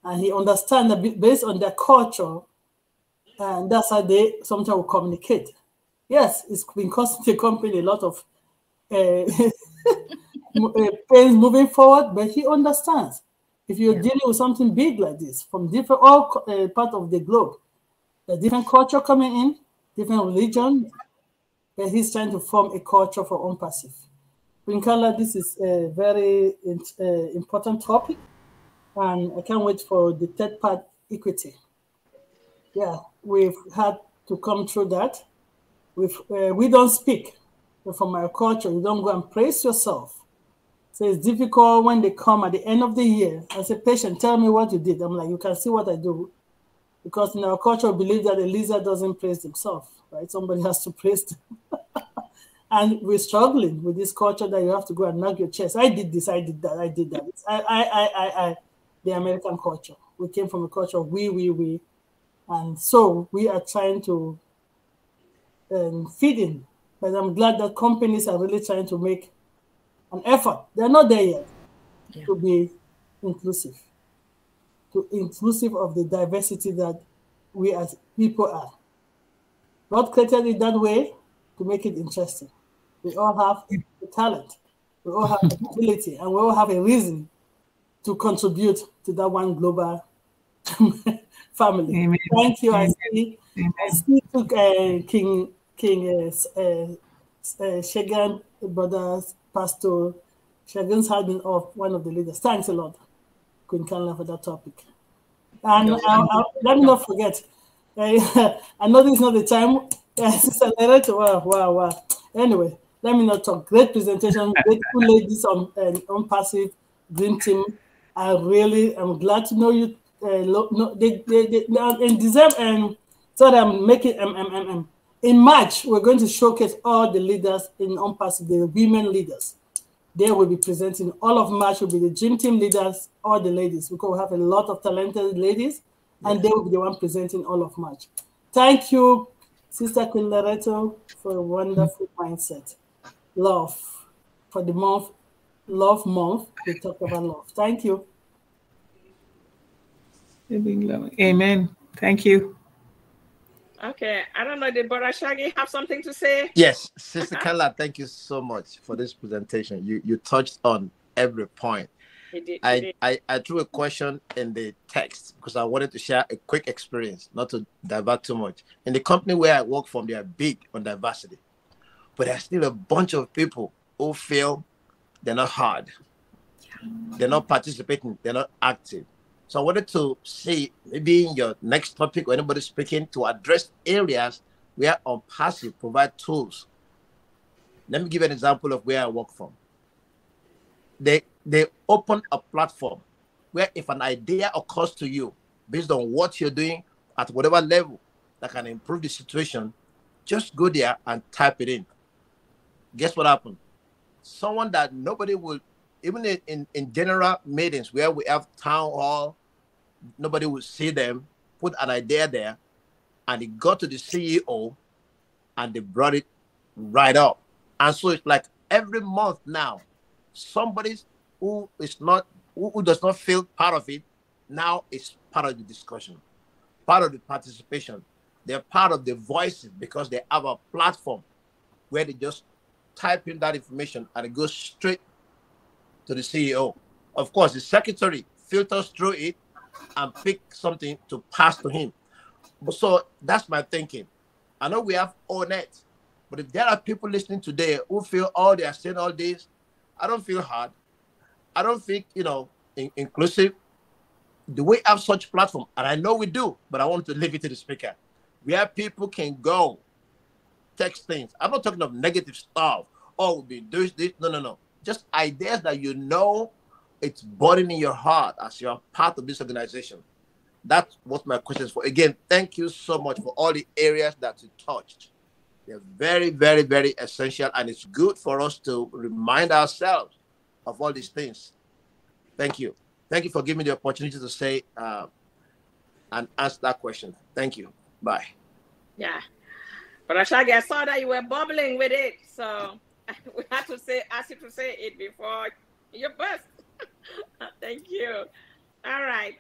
and he understands that based on their culture, and that's how they sometimes will communicate. Yes, it's been costing the company a lot of pains moving forward, but he understands. If you're dealing with something big like this from different part of the globe, a different culture coming in, different religion, but he's trying to form a culture for ONPASSIVE. Queen Kanla, this is a very important topic, and I can't wait for the 3rd part, equity. Yeah, we've had to come through that. We don't speak. But from our culture, you don't go and praise yourself. So it's difficult when they come at the end of the year. I say, patient, tell me what you did. I'm like, you can see what I do. Because in our culture, we believe that a lizard doesn't praise themselves, right? Somebody has to praise them. And we're struggling with this culture that you have to go and knock your chest. I did this, I did that, I did that. It's the American culture. We came from a culture of we. And so we are trying to feed in. But I'm glad that companies are really trying to make an effort. They're not there yet to be inclusive of the diversity that we as people are. God created it that way to make it interesting. We all have the talent, we all have the ability, and we all have a reason to contribute to that one global family. Amen. Thank you. Amen. I see King Shagan, brothers, Pastor Shagan's having of one of the leaders. Thanks a lot, Queen Kanla, for that topic. And let me not forget, I know this is not the time. Sister Loretta, wow. Anyway, let me not talk. Great presentation, great two ladies on ONPASSIVE Dream Team. I really am glad to know you. In December, sorry, I'm making in March, we're going to showcase all the leaders in ONPASSIVE, the women leaders. They will be presenting. All of March will be the Dream Team leaders, all the ladies, because we have a lot of talented ladies, and they will be the one presenting all of March. Thank you, Sister Queen Loretto, for a wonderful mindset. Love for the month, Love Month. We talk about love. Thank you. Amen. Thank you. Okay, I don't know, did Brother Shaggy have something to say? Yes, Sister Kanla, thank you so much for this presentation. You touched on every point. I threw a question in the text because I wanted to share a quick experience, not to divert too much. In the company where I work from, they are big on diversity, but there's still a bunch of people who feel they're not hard. They're not participating. They're not active. So I wanted to see, maybe in your next topic or anybody speaking, to address areas where ONPASSIVE provide tools. Let me give an example of where I work from. They open a platform where if an idea occurs to you based on what you're doing at whatever level that can improve the situation, just go there and type it in. guess what happened? Someone that nobody would, even in general meetings where we have town hall, nobody would see them, put an idea there, and it got to the CEO, and they brought it right up. And so it's like every month now, somebody who is not, who does not feel part of it, now is part of the discussion, part of the participation. They're part of the voices because they have a platform where they just type in that information and it goes straight to the CEO. Of course, the secretary filters through it and pick something to pass to him. So that's my thinking. I know we have ONET, but if there are people listening today who feel, oh, they are saying all this, I don't feel hard. I don't think, you know, inclusive. Do we have such platform? And I know we do, but I want to leave it to the speaker. Where people can go, text things. I'm not talking of negative stuff. Oh, we'll be doing this. No, no, no. Just ideas that you know it's burning in your heart as you're part of this organization. That's what my question is for. Again, thank you so much for all the areas that you touched. They're very, very, very essential, and it's good for us to remind ourselves of all these things. Thank you. Thank you for giving me the opportunity to say and answer that question. Thank you. Bye. Yeah. But Ashagi, I saw that you were bubbling with it, so we had to ask you to say it before you burst. Thank you. All right.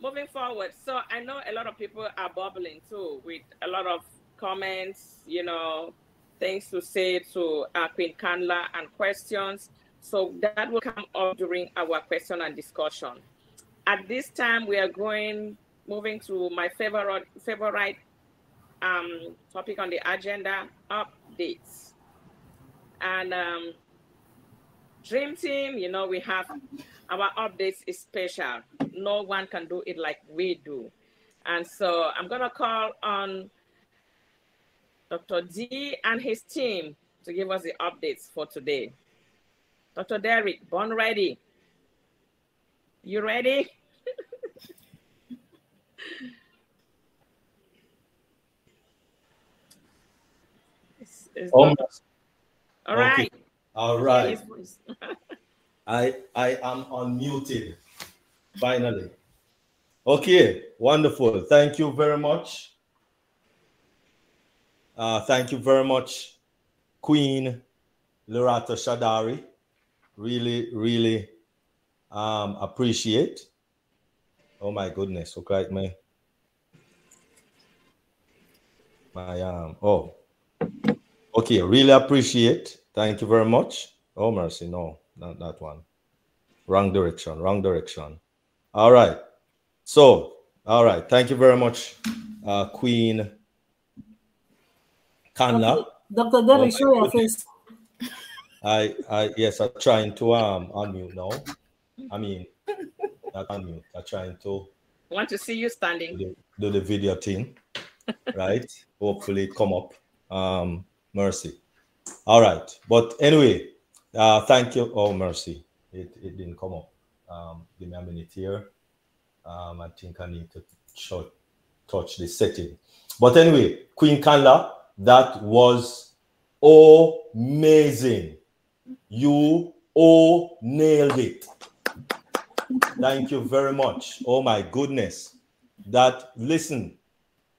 Moving forward. So I know a lot of people are bubbling too with a lot of comments, you know, things to say to Queen Kanla and questions. So that will come up during our question and discussion. At this time, we are moving to my favorite topic on the agenda, updates. And Dream Team, you know, we have our updates is special. No one can do it like we do. And so I'm going to call on Dr. D and his team to give us the updates for today. Dr. Derek, born ready. You ready? All right. All right. I am unmuted. Finally. Okay, wonderful. Thank you very much. Thank you very much, Queen Lorata Shadari. Really, really appreciate. Oh my goodness, okay, okay, really appreciate. Thank you very much. Oh mercy, no, not that one. Wrong direction, wrong direction. All right. So, all right. Thank you very much, Queen Kanla. Dr. Derek, show your face. Yes, I'm trying to unmute now. I mean, not unmute. I'm trying to. I want to see you standing. Do the video thing, right? Hopefully it come up. Mercy. All right. But anyway, thank you. Oh, mercy. It didn't come up. Give me a minute here. I think I need to touch the setting. But anyway, Queen Kanla, that was amazing. You nailed it. Thank you very much. Oh my goodness. That listen,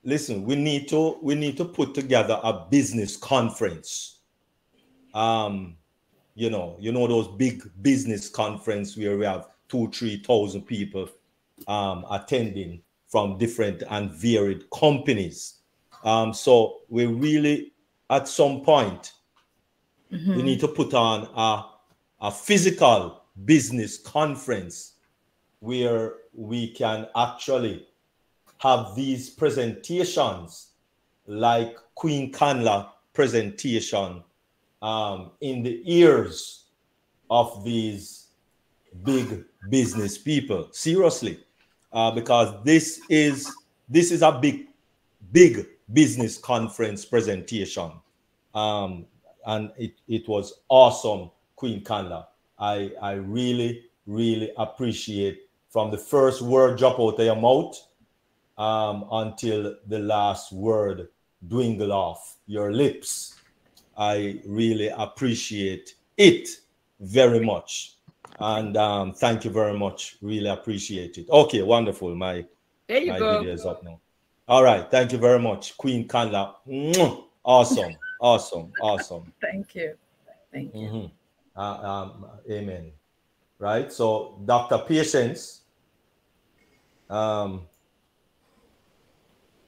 we need to put together a business conference. You know those big business conference where we have 2,000-3,000 people attending from different and varied companies. So we really, at some point, we need to put on a physical business conference where we can actually have these presentations like Queen Kanla presentation in the ears of these big business people. Seriously, because this is a big business conference presentation, and it was awesome, Queen Kanla. I really appreciate from the first word drop out of your mouth until the last word dwindle off your lips. I really appreciate it very much. And thank you very much. Really appreciate it. Okay, wonderful. My video is up now. All right. Thank you very much, Queen Kanla. Awesome. Awesome. Awesome. Thank you. Thank you. Amen. Right. So, Dr. Patience,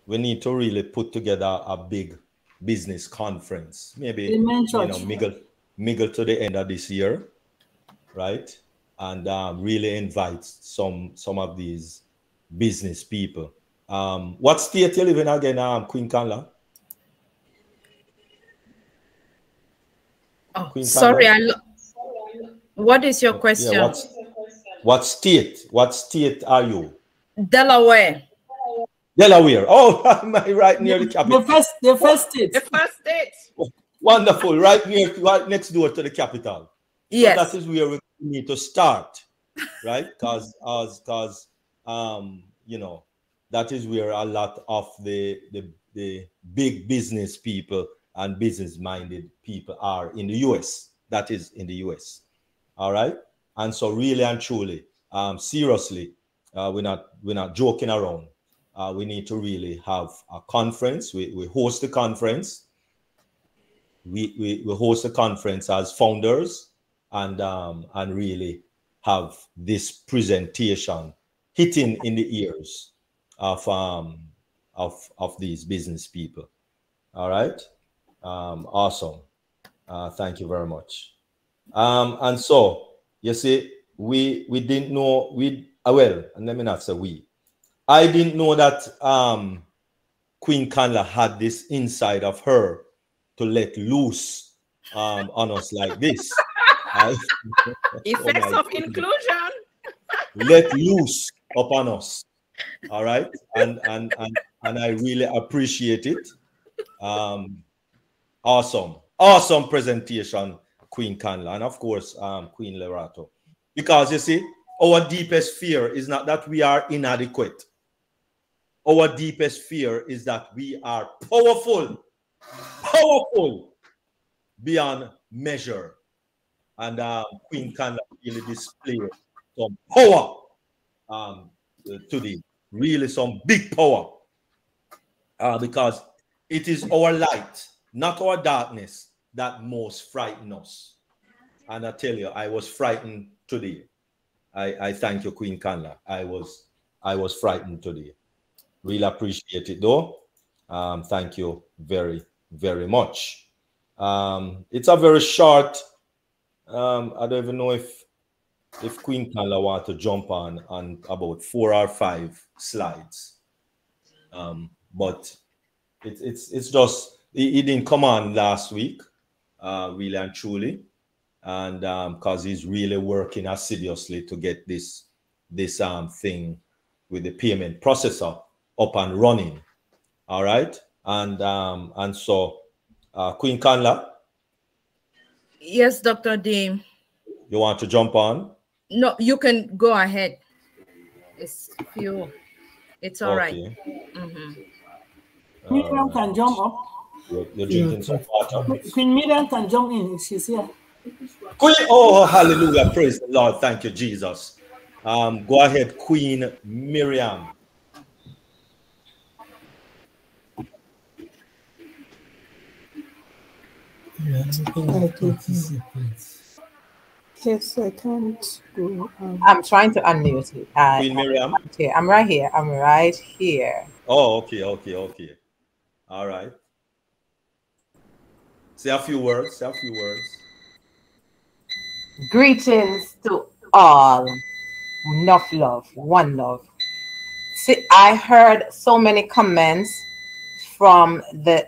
we need to really put together a big business conference. Maybe, middle to the end of this year. Right. And really invite some of these business people. What state you live in again, Queen Kanla? Oh, Queen sorry, Kanla? What is your question? Yeah, what state are you? Delaware. Delaware. Oh, am I right near the capital? The first state. The first state. Wonderful. Right next door to the capital. Yes. So that is where we need to start, right? Because you know, that is where a lot of the big business people and business-minded people are in the US. That is in the US. All right. And so really and truly, seriously, we're not joking around. We need to really have a conference. We host the conference. We host a conference as founders and really have this presentation hitting in the ears of these business people. All right. Awesome. Thank you very much. And so you see, we didn't know well, and let me not say we. I didn't know that Queen Kanla had this inside of her to let loose on us like this. Effects of inclusion. Let loose upon us. All right. And I really appreciate it. Awesome presentation, Queen Kanla, and of course, Queen Lerato. Because you see, our deepest fear is not that we are inadequate. Our deepest fear is that we are powerful beyond measure. And Queen Kanla really displayed some power today, really some big power, because it is our light, not our darkness, that most frighten us. And I tell you, I was frightened today. I thank you, Queen Kanla. I was frightened today. Really appreciate it, though. Thank you very, very much. It's a very short. I don't even know if Queen Kanla want to jump on about 4 or 5 slides. But it's just he didn't come on last week, really and truly, and because he's really working assiduously to get this thing with the payment processor up and running. All right, and so Queen Kanla. Yes, Dr. Dean. You want to jump on? No, you can go ahead. It's all right. Miriam can jump up. You're drinking some water. Queen Miriam can jump in if she's here. Oh, hallelujah. Praise the Lord. Thank you, Jesus. Go ahead, Queen Miriam. Yes, I can't go. I'm trying to unmute you. Queen Miriam? Okay, I'm right here. I'm right here. Oh, okay. All right. Say a few words. Greetings to all. Enough love, one love. See, I heard so many comments from the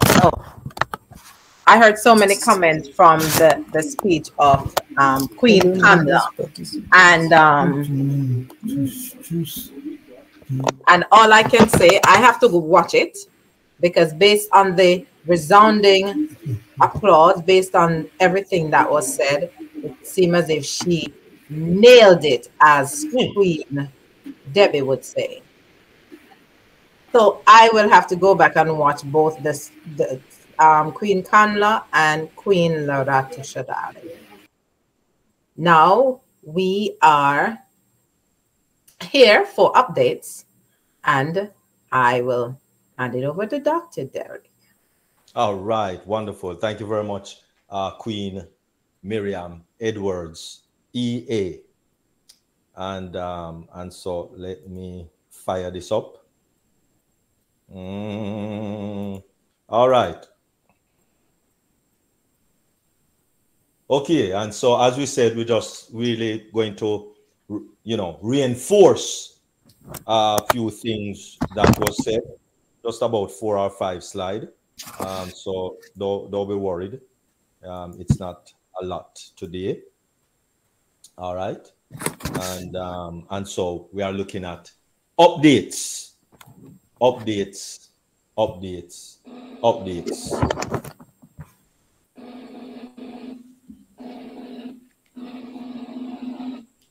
the speech of Queen Kanla, and all I can say, I have to go watch it, because based on the resounding applause, based on everything that was said, it seemed as if she nailed it, as Queen Debbie would say. So I will have to go back and watch both Queen Kanla and Queen Loretta Shadali. Now we are here for updates, and I will hand it over to Dr. Derek. All right, wonderful. Thank you very much, Queen Miriam Edwards, EA. And so let me fire this up. All right. Okay, and so as we said, we're just really going to, reinforce a few things that was said, just about 4 or 5 slides. So don't be worried. It's not a lot today. All right. And so we are looking at updates.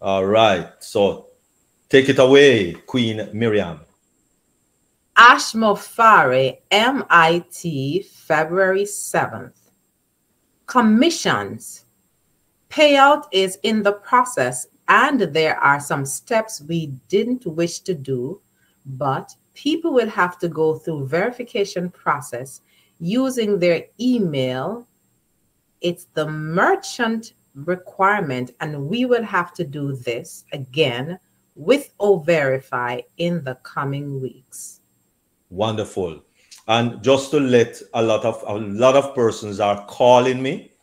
All right. So take it away, Queen Miriam. Ash Mufare, MIT, February 7th. Commissions. Payout is in the process, and there are some steps we didn't wish to do, but people will have to go through verification process using their email. It's the merchant requirement, and we will have to do this again with O-Verify in the coming weeks. Wonderful. And just to let a lot of persons are calling me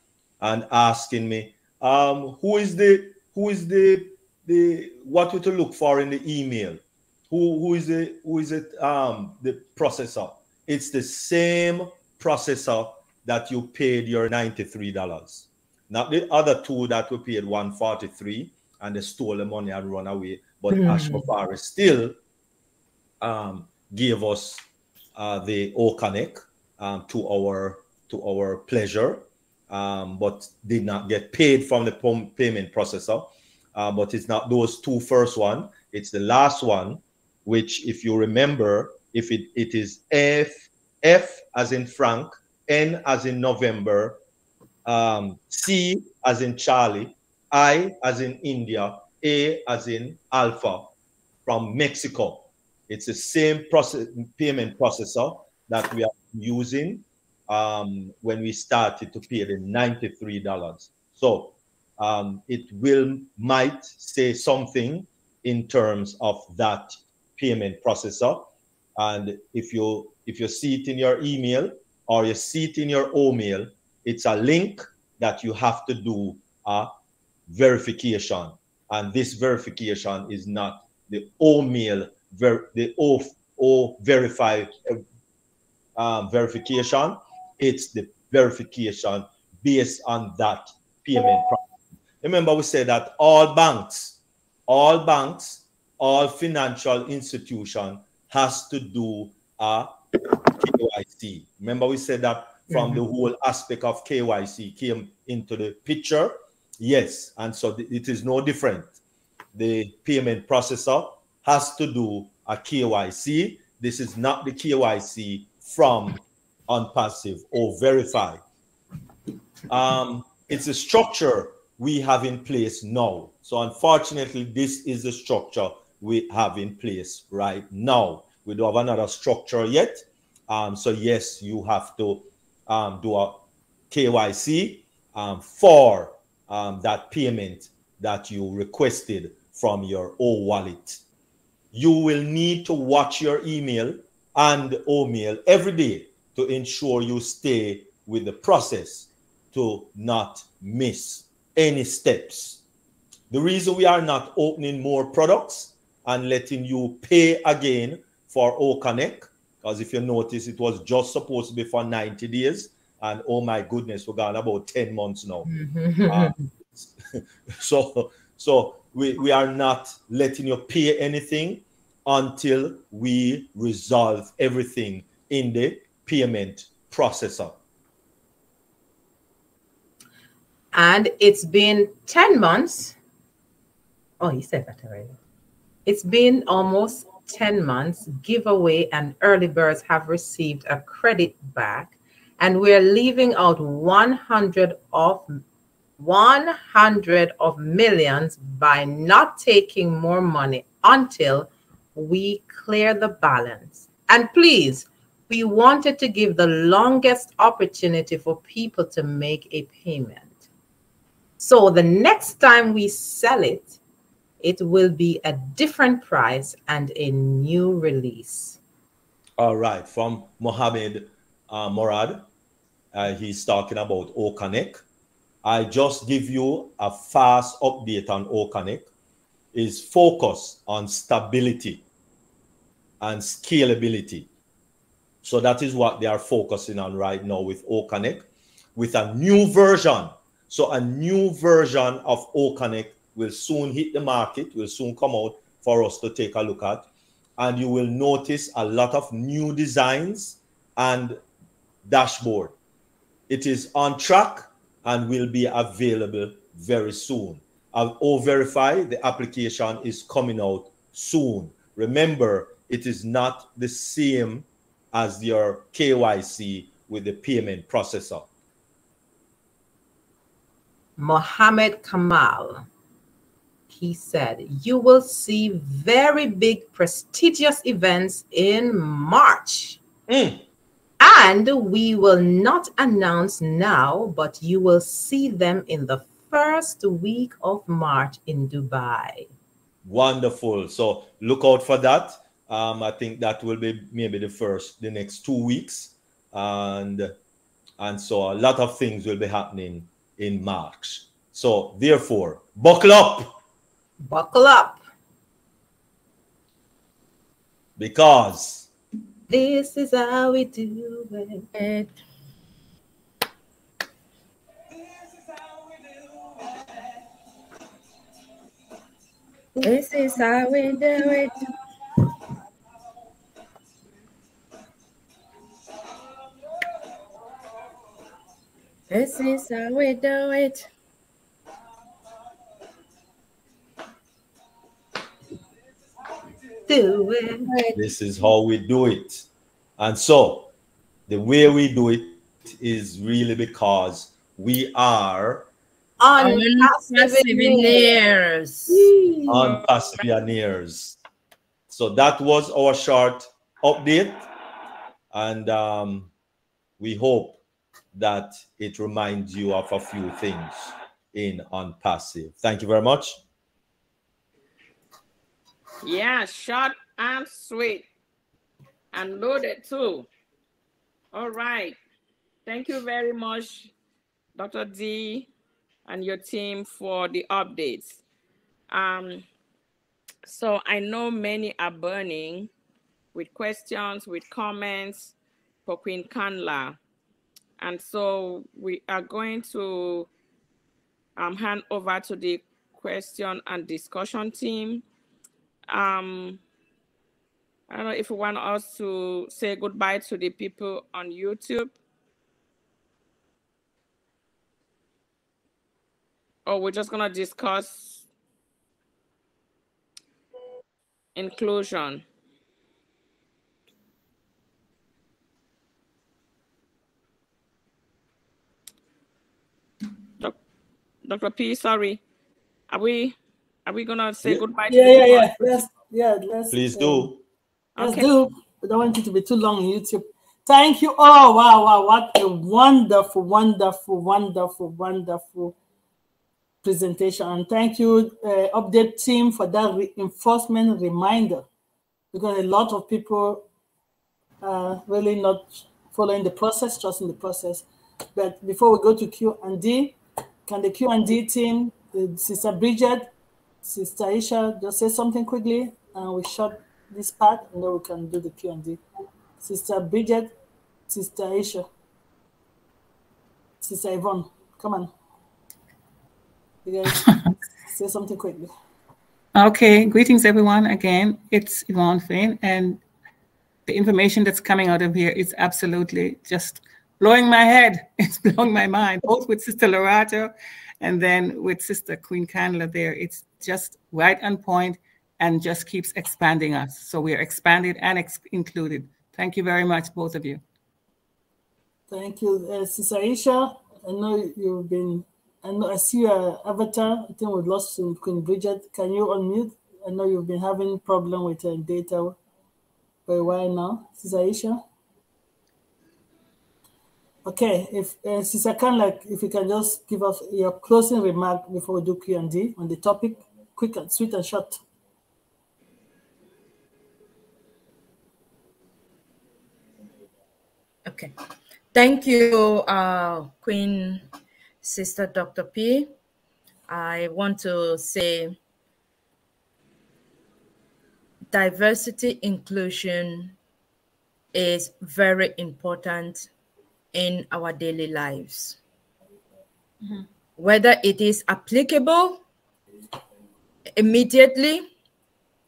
and asking me, who is the what to look for in the email? Who is it the processor? It's the same processor that you paid your $93. Not the other two that we paid $143 and they stole the money and run away. But Ash Mufare still gave us the O-Connect to our pleasure, but did not get paid from the payment processor. But it's not those two first one. It's the last one, which, if you remember, if it is F as in Frank, N as in November, C as in Charlie, I as in India, A as in Alpha from Mexico. It's the same payment processor that we are using when we started to pay the $93. So it might say something in terms of that payment processor. And if you see it in your email or you see it in your O-mail, it's a link that you have to do a verification. And this verification is not the O-mail, the O-Verify verification. It's the verification based on that payment process. Remember, we said that all banks, all financial institution has to do a KYC. Remember, we said that from the whole aspect of KYC came into the picture. Yes, and so it is no different. The payment processor has to do a KYC. This is not the KYC from ONPASSIVE or Verify. It's a structure we have in place now. So unfortunately, this is the structure we have in place right now. We don't have another structure yet. So yes, you have to do a KYC for that payment that you requested from your O-Wallet. You will need to watch your email and O-mail every day to ensure you stay with the process to not miss any steps. The reason we are not opening more products and letting you pay again for O-Connect, because if you notice, it was just supposed to be for 90 days. And oh my goodness, we're gone about 10 months now. So we are not letting you pay anything until we resolve everything in the payment processor. And it's been 10 months. Oh, he said that already. It's been almost 10 months. Giveaway and early birds have received a credit back, And we're leaving out 100 of millions by not taking more money until we clear the balance. And please, we wanted to give the longest opportunity for people to make a payment. So the next time we sell it, it will be a different price and a new release. All right, from Mohammed Morad, he's talking about Okanek. I just give you a fast update on Okanek. Is focus on stability and scalability. So that is what they are focusing on right now with Okanek, with a new version. So a new version of Okanek will soon hit the market, will soon come out for us to take a look at. And you will notice a lot of new designs and dashboard. It is on track and will be available very soon. O-Verify, the application is coming out soon. Remember, it is not the same as your KYC with the payment processor. Mohammed Kamal, he said, you will see very big prestigious events in March. And we will not announce now, but you will see them in the first week of March in Dubai. Wonderful. So look out for that. I think that will be maybe the next 2 weeks. And so a lot of things will be happening in March. So therefore, buckle up. Buckle up. Because this is how we do it. This is how we do it. This is how we do it. Do it. This is how we do it. And so the way we do it is really because we are Unpassive-ationers. Unpassive-ationers. So that was our short update. And we hope that it reminds you of a few things in Unpassive. Thank you very much. Yeah, short and sweet and loaded too. All right. Thank you very much, Dr. D and your team for the updates. So I know many are burning with questions, with comments for Queen Kanla. And so we are going to hand over to the question and discussion team. I don't know if you want us to say goodbye to the people on YouTube. Or we're just gonna discuss inclusion. Dr. P, sorry. Are we gonna say goodbye to the people? Let's please do. Let's do. We don't want it to be too long on YouTube. Thank you. Oh, wow, what a wonderful, wonderful, wonderful, wonderful presentation. And thank you, update team, for that reinforcement reminder, because a lot of people are really not following the process, trusting the process. But before we go to Q&D, can the Q&D team, Sister Bridget, Sister Aisha, just say something quickly, and we shut this part, and then we can do the Q&D. Sister Bridget, Sister Aisha, Sister Yvonne, come on. You guys say something quickly. Okay, greetings everyone. Again, it's Yvonne Fain, and the information that's coming out of here is absolutely just blowing my head. It's blowing my mind, both with Sister Lorato and then with Sister Queen Kanla there. It's just right on point and just keeps expanding us. So we are expanded and included. Thank you very much, both of you. Thank you, Sister Aisha. I know you've been. I see your avatar. I think we lost Queen Bridget. Can you unmute? I know you've been having problem with data for a while now, Sister Aisha. Okay, if Sister Kanla, if you can just give us your closing remark before we do Q&A on the topic, quick and sweet and short. Okay. Thank you, Queen Sister Dr. P. I want to say diversity inclusion is very important in our daily lives. Mm-hmm. Whether it is applicable immediately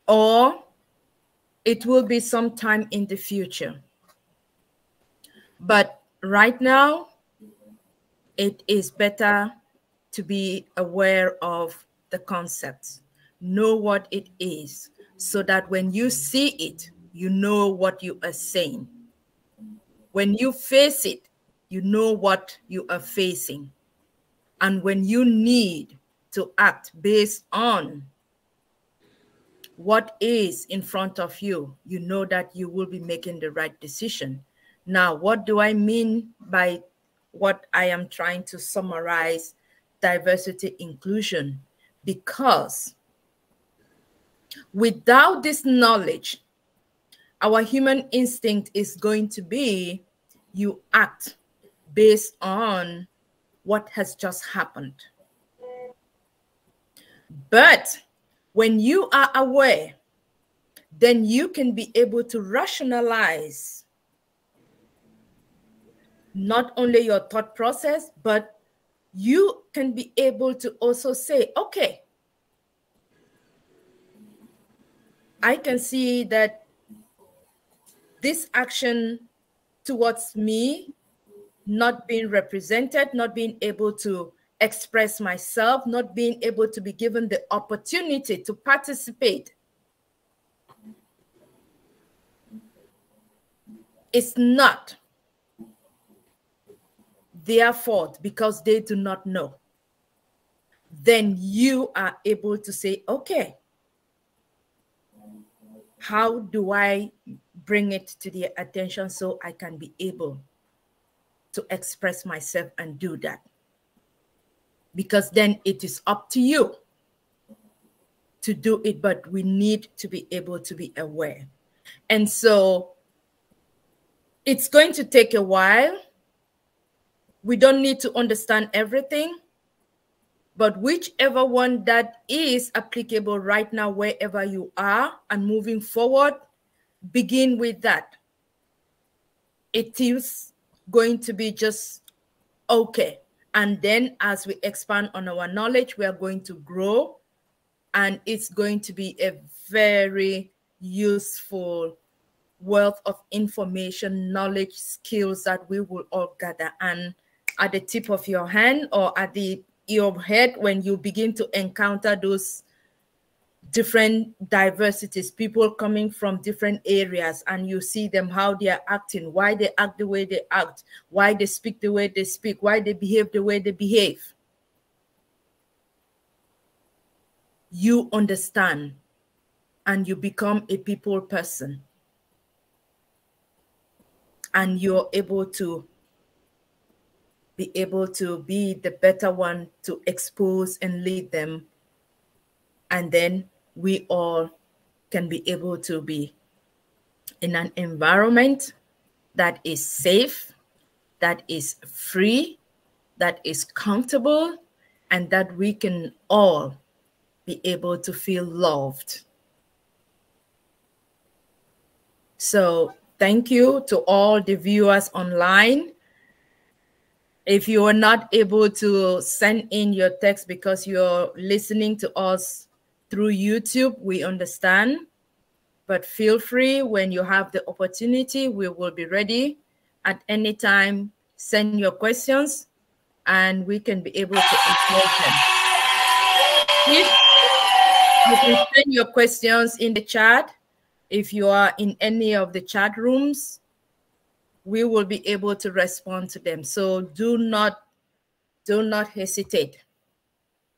or it will be sometime in the future. But right now, it is better to be aware of the concepts, know what it is, so that when you see it, you know what you are saying. When you face it, you know what you are facing. And when you need to act based on what is in front of you, you know that you will be making the right decision. Now, what do I mean by what I am trying to summarize diversity inclusion? Because without this knowledge, our human instinct is going to be you act based on what has just happened. But when you are aware, then you can be able to rationalize not only your thought process, but you can be able to also say, okay, I can see that this action towards me not being represented, not being able to express myself, not being able to be given the opportunity to participate. It's not their fault because they do not know. Then you are able to say, okay, how do I bring it to their attention so I can be able to express myself and do that? Because then it is up to you to do it, but we need to be able to be aware. And so it's going to take a while. We don't need to understand everything, but whichever one that is applicable right now, wherever you are and moving forward, begin with that. It is going to be just okay. And then as we expand on our knowledge, we are going to grow, and it's going to be a very useful wealth of information, knowledge, skills that we will all gather. And at the tip of your hand or at your head, when you begin to encounter those different diversities, people coming from different areas, and you see them, how they are acting, why they act the way they act, why they speak the way they speak, why they behave the way they behave. You understand and you become a people person. And you're able to be the better one to expose and lead them. And then we all can be able to be in an environment that is safe, that is free, that is comfortable, and that we can all be able to feel loved. So thank you to all the viewers online. If you are not able to send in your text because you're listening to us through YouTube, we understand. But feel free when you have the opportunity. We will be ready at any time. Send your questions and we can be able to answer them. If you can send your questions in the chat. If you are in any of the chat rooms, we will be able to respond to them. So do not hesitate.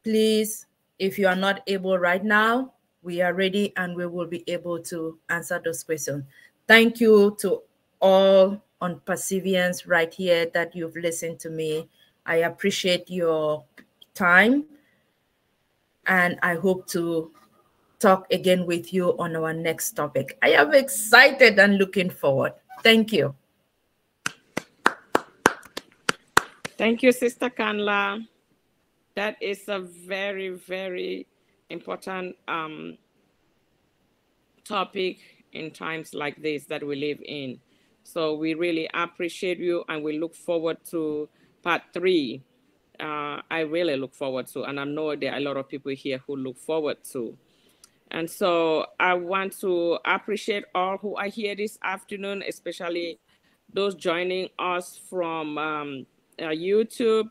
Please, if you are not able right now, we are ready and we will be able to answer those questions. Thank you to all on Perseverance right here that you've listened to me. I appreciate your time, and I hope to talk again with you on our next topic. I am excited and looking forward. Thank you. Thank you, Sister Kanla. That is a very, very important topic in times like this that we live in. So we really appreciate you, and we look forward to part 3. I really look forward to, and I know there are a lot of people here who look forward to. And so I want to appreciate all who are here this afternoon, especially those joining us from YouTube.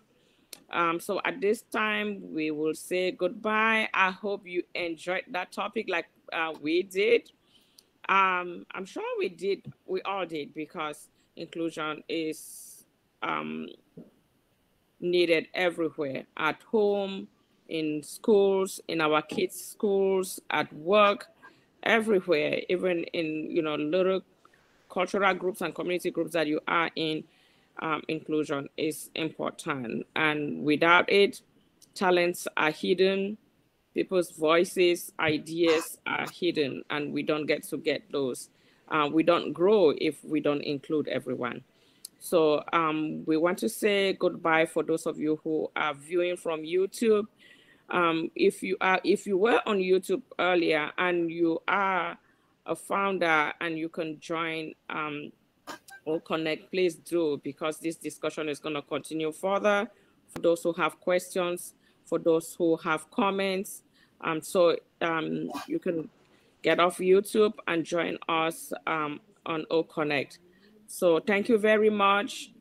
So at this time, we will say goodbye. I hope you enjoyed that topic like we did. I'm sure we all did, because inclusion is needed everywhere, at home, in schools, in our kids' schools, at work, everywhere, even in little cultural groups and community groups that you are in. Inclusion is important, and without it, talents are hidden, people's voices, ideas are hidden, and we don't get those. We don't grow if we don't include everyone. So we want to say goodbye for those of you who are viewing from YouTube. If you were on YouTube earlier and you are a founder and you can join or connect, please do, because this discussion is going to continue further. For those who have questions, for those who have comments, so you can get off YouTube and join us on O Connect. So thank you very much.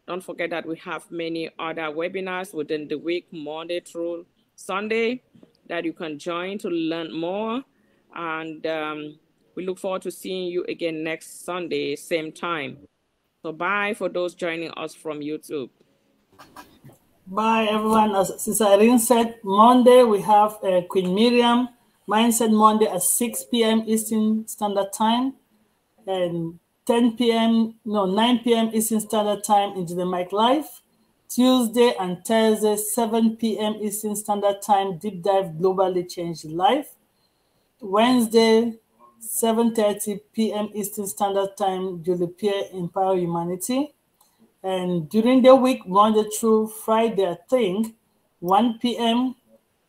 Don't forget that we have many other webinars within the week, Monday through Sunday, that you can join to learn more. And we look forward to seeing you again next Sunday, same time. So bye for those joining us from YouTube. Bye, everyone. As Sister Irene said, Monday we have Queen Miriam, Mindset Monday at 6 p.m. Eastern Standard Time, and 9 p.m. Eastern Standard Time into the Mic Live. Tuesday and Thursday, 7 p.m. Eastern Standard Time, Deep Dive Globally Changed Life. Wednesday, 7:30 p.m. Eastern Standard Time, Julie Pierre, Empower Humanity. And during the week, Monday through Friday, I think, 1 p.m.,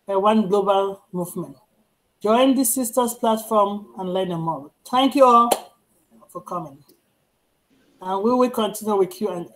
One Global Movement. Join the Sisters platform and learn more. Thank you all for coming. And we will continue with Q&A.